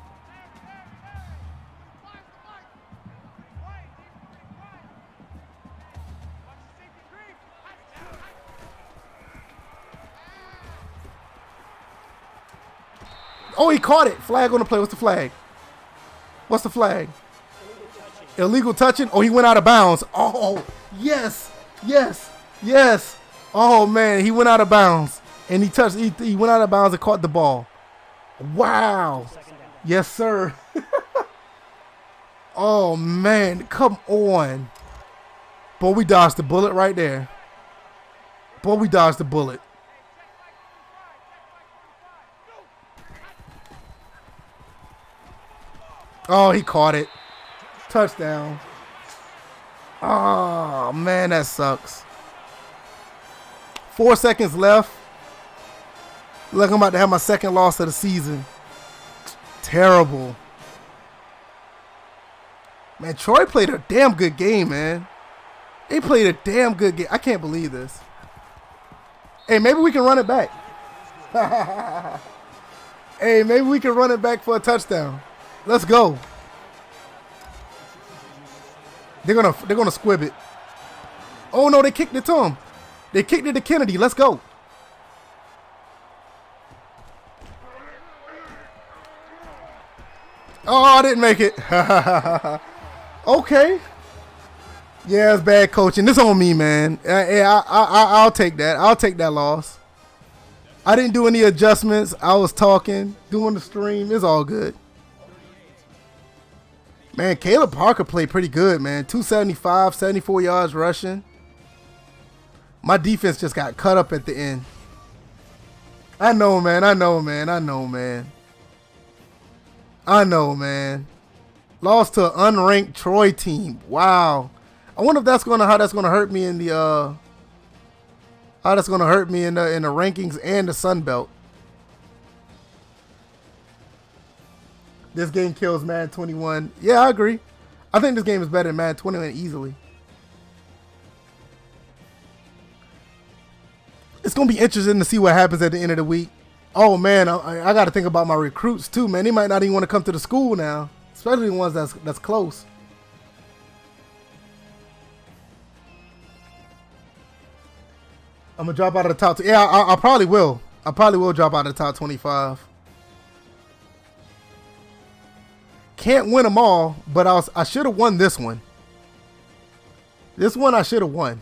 Oh, he caught it. Flag on the play. What's the flag? What's the flag? Illegal touching. Oh, he went out of bounds. Oh, yes. Yes. Yes. Oh, man. He went out of bounds. And he touched. He went out of bounds and caught the ball. Wow. Yes, sir. Oh, man. Come on. Boy, we dodged the bullet right there. Boy, we dodged the bullet. Oh, he caught it. Touchdown. Oh, man, that sucks. 4 seconds left. Look, I'm about to have my second loss of the season. Terrible. Man, Troy played a damn good game, man. They played a damn good game. I can't believe this. Hey, maybe we can run it back. Hey, maybe we can run it back for a touchdown. Let's go. They're gonna squib it. Oh no, they kicked it to him. They kicked it to Kennedy. Let's go. Oh, I didn't make it. Okay. Yeah, it's bad coaching. This on me, man. I'll take that. I'll take that loss. I didn't do any adjustments. I was talking, doing the stream. It's all good. Man, Caleb Parker played pretty good, man. 275, 74 yards rushing. My defense just got cut up at the end. I know, man. I know, man. I know, man. I know, man. Lost to an unranked Troy team. Wow. I wonder if that's how that's gonna hurt me in the rankings and the Sun Belt. This game kills Madden 21. Yeah, I agree. I think this game is better than Madden 21 easily. It's going to be interesting to see what happens at the end of the week. Oh, man, I got to think about my recruits, too, man. They might not even want to come to the school now, especially the ones that's close. I'm going to drop out of the top. Yeah, I probably will. I probably will drop out of the top 25. Can't win them all, but I should have won this one. This one I should have won.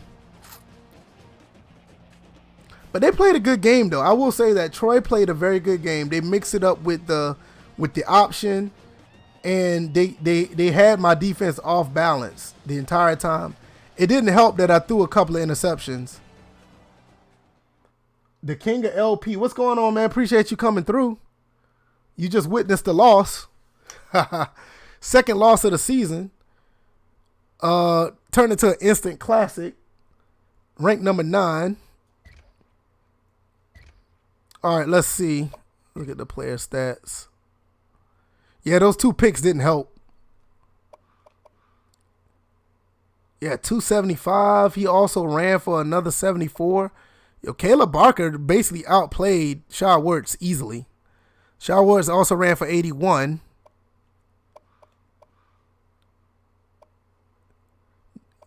But they played a good game, though. I will say that Troy played a very good game. They mixed it up with the option, and they had my defense off balance the entire time. It didn't help that I threw a couple of interceptions. The King of LP, what's going on, man? Appreciate you coming through. You just witnessed the loss. Second loss of the season. Turned into an instant classic. Ranked number 9. All right, let's see. Look at the player stats. Yeah, those 2 picks didn't help. Yeah, 275. He also ran for another 74. Yo, Caleb Barker basically outplayed Shaw Wirtz easily. Shaw Wirtz also ran for 81.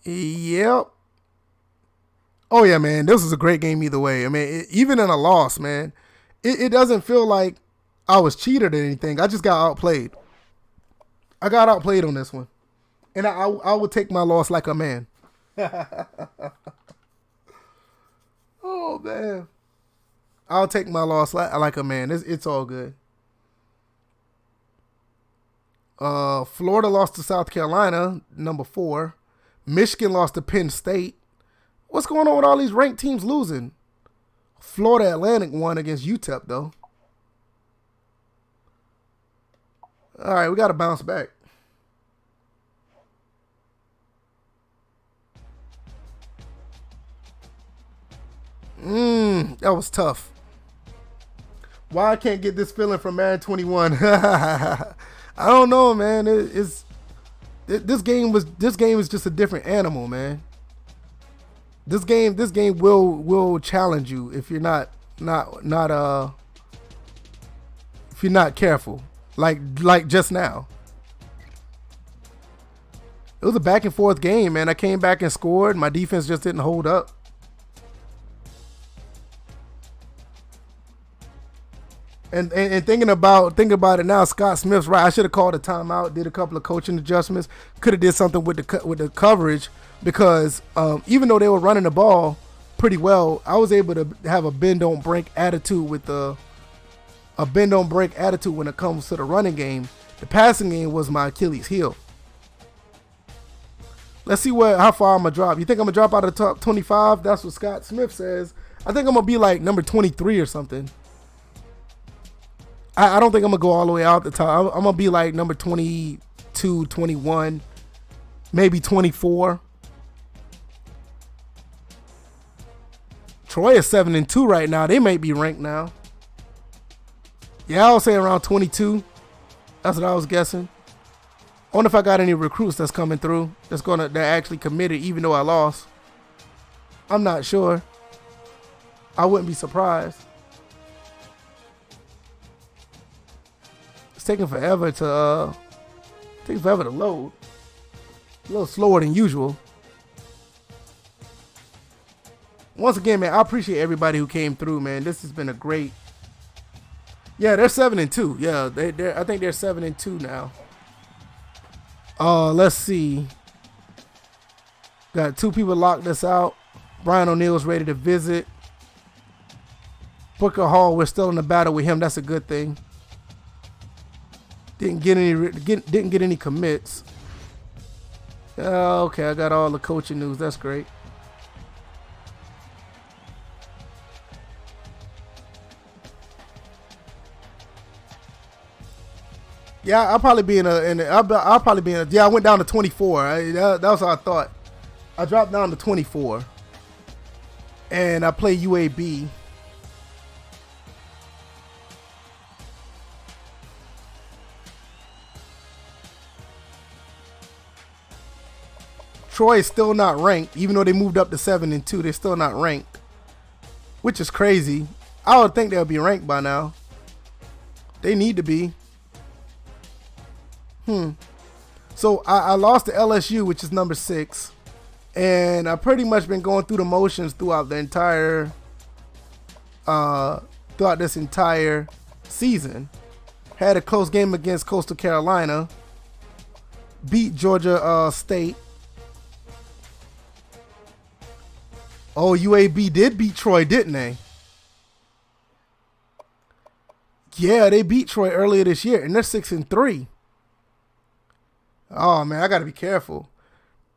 Yep. Oh, yeah, man. This was a great game either way. I mean, even in a loss, man, it doesn't feel like I was cheated or anything. I just got outplayed. I got outplayed on this one. And I would take my loss like a man. Oh, man. I'll take my loss like a man. It's all good. Florida lost to South Carolina, number 4. Michigan lost to Penn State. What's going on with all these ranked teams losing? Florida Atlantic won against UTEP, though. All right, we got to bounce back. That was tough. Why I can't get this feeling from Madden 21? I don't know, man. This game is just a different animal, man. This game will challenge you if you're not if you're not careful. Like just now. It was a back and forth game, man. I came back and scored. My defense just didn't hold up. And thinking about it now, Scott Smith's right. I should have called a timeout, did a couple of coaching adjustments, could have did something with the coverage, because even though they were running the ball pretty well, I was able to have a bend don't break attitude when it comes to the running game. The passing game was my Achilles heel. Let's see how far I'm gonna drop. You think I'm gonna drop out of the top 25? That's what Scott Smith says. I think I'm gonna be like number 23 or something. I don't think I'm going to go all the way out the top. I'm going to be like number 22, 21, maybe 24. Troy is 7-2 right now. They might be ranked now. Yeah, I was saying around 22. That's what I was guessing. I wonder if I got any recruits that's coming through that actually committed even though I lost. I'm not sure. I wouldn't be surprised. Taking forever to load. A little slower than usual. Once again, man, I appreciate everybody who came through, man. This has been a great. Yeah, they're 7-2. Yeah, I think they're 7-2 now. Let's see. Got 2 people locked us out. Brian O'Neill's ready to visit. Booker Hall, we're still in the battle with him. That's a good thing. Didn't get any commits. Okay, I got all the coaching news. That's great. Yeah, I'll probably be I'll probably be in a. Yeah, I went down to 24. That was what I thought. I dropped down to 24, and I play UAB. Troy is still not ranked, even though they moved up to 7-2. They're still not ranked, which is crazy. I would think they'll be ranked by now. They need to be. So I lost to LSU, which is number 6, and I've pretty much been going through the motions throughout the entire throughout this entire season. Had a close game against Coastal Carolina. Beat Georgia State. Oh, UAB did beat Troy, didn't they? Yeah, they beat Troy earlier this year, and they're 6-3. Oh man, I gotta be careful.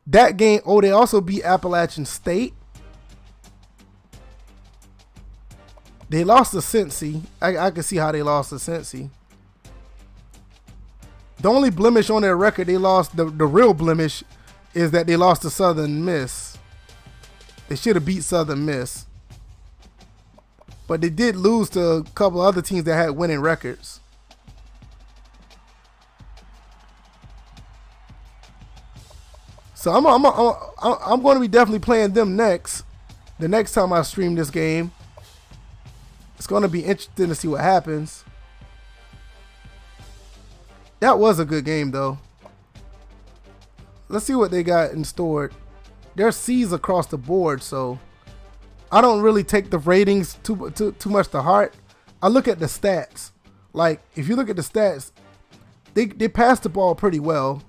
That game. Oh, they also beat Appalachian State. They lost to Cincy. I can see how they lost to Cincy. The only blemish on their record they lost, the real blemish, is that they lost to Southern Miss. They should have beat Southern Miss. But they did lose to a couple other teams that had winning records. So I'm going to be definitely playing them next. The next time I stream this game. It's going to be interesting to see what happens. That was a good game though. Let's see what they got in store. There's C's across the board, so I don't really take the ratings too much to heart. I look at the stats. Like, if you look at the stats, they pass the ball pretty well.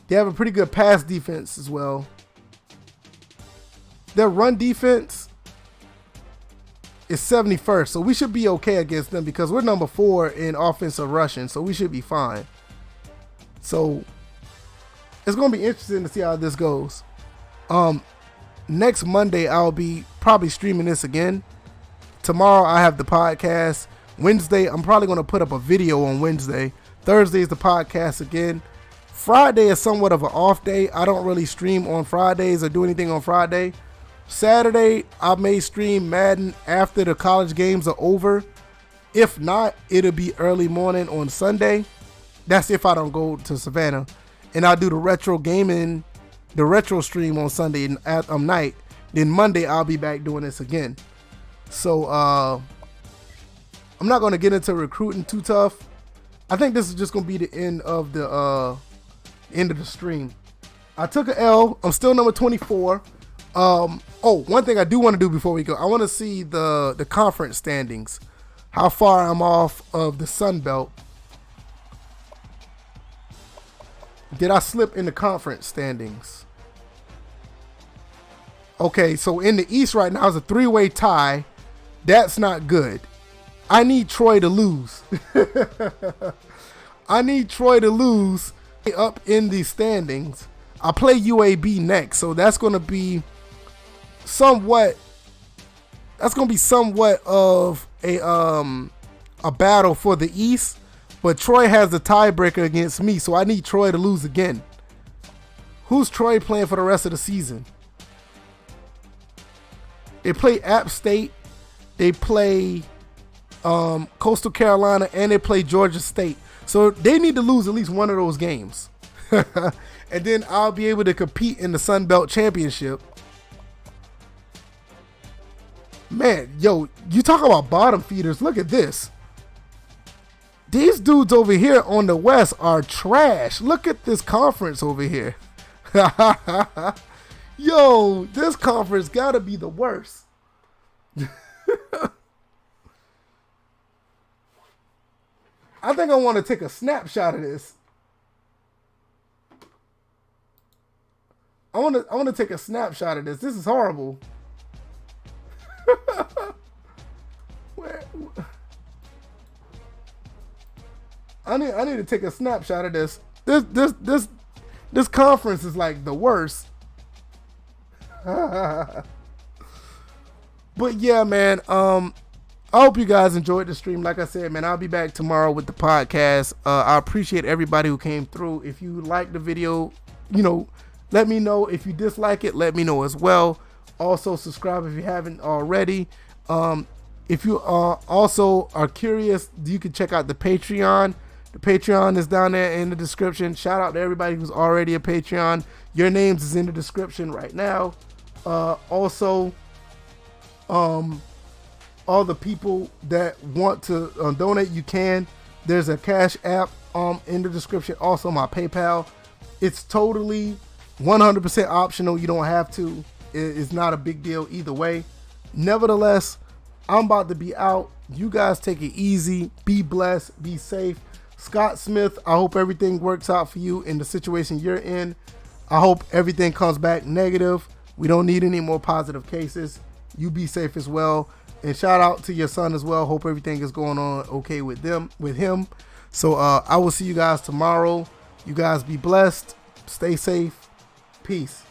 They have a pretty good pass defense as well. Their run defense is 71st, so we should be okay against them because we're number 4 in offensive rushing, so we should be fine. So it's going to be interesting to see how this goes. Next Monday, I'll be probably streaming this again. Tomorrow, I have the podcast. Wednesday, I'm probably going to put up a video on Wednesday. Thursday is the podcast again. Friday is somewhat of an off day. I don't really stream on Fridays or do anything on Friday. Saturday, I may stream Madden after the college games are over. If not, it'll be early morning on Sunday. That's if I don't go to Savannah. And I'll do the retro gaming, the retro stream on Sunday night. Then Monday, I'll be back doing this again. So, I'm not going to get into recruiting too tough. I think this is just going to be the end of the stream. I took an L. I'm still number 24. One thing I do want to do before we go, I want to see the conference standings, how far I'm off of the Sun Belt. Did I slip in the conference standings? Okay, so in the East right now is a 3-way tie. That's not good. I need Troy to lose. I need Troy to lose up in the standings. I play UAB next, so that's going to be somewhat of a battle for the East, but Troy has the tiebreaker against me, so I need Troy to lose again. Who's Troy playing for the rest of the season? They play App State, they play Coastal Carolina, and they play Georgia State. So they need to lose at least one of those games. And then I'll be able to compete in the Sun Belt Championship. Man, yo, you talk about bottom feeders. Look at this. These dudes over here on the West are trash. Look at this conference over here. Yo, this conference gotta be the worst. I think I want to take a snapshot of this. I want to take a snapshot of this. This is horrible. Where? I need to take a snapshot of this. This conference is like the worst. But yeah, man. I hope you guys enjoyed the stream. Like I said, man, I'll be back tomorrow with the podcast. I appreciate everybody who came through. If you like the video, let me know. If you dislike it, let me know as well. Also, subscribe if you haven't already. If you also are curious, you can check out the Patreon. The Patreon is down there in the description. Shout out to everybody who's already a Patreon. Your names is in the description right now. Also, all the people that want to donate, you can. There's a Cash App in the description. Also, my PayPal. It's totally 100% optional. You don't have to. It's not a big deal either way. Nevertheless, I'm about to be out. You guys take it easy. Be blessed. Be safe. Scott Smith, I hope everything works out for you in the situation you're in. I hope everything comes back negative. We don't need any more positive cases. You be safe as well. And shout out to your son as well. Hope everything is going on okay with him. So I will see you guys tomorrow. You guys be blessed. Stay safe. Peace.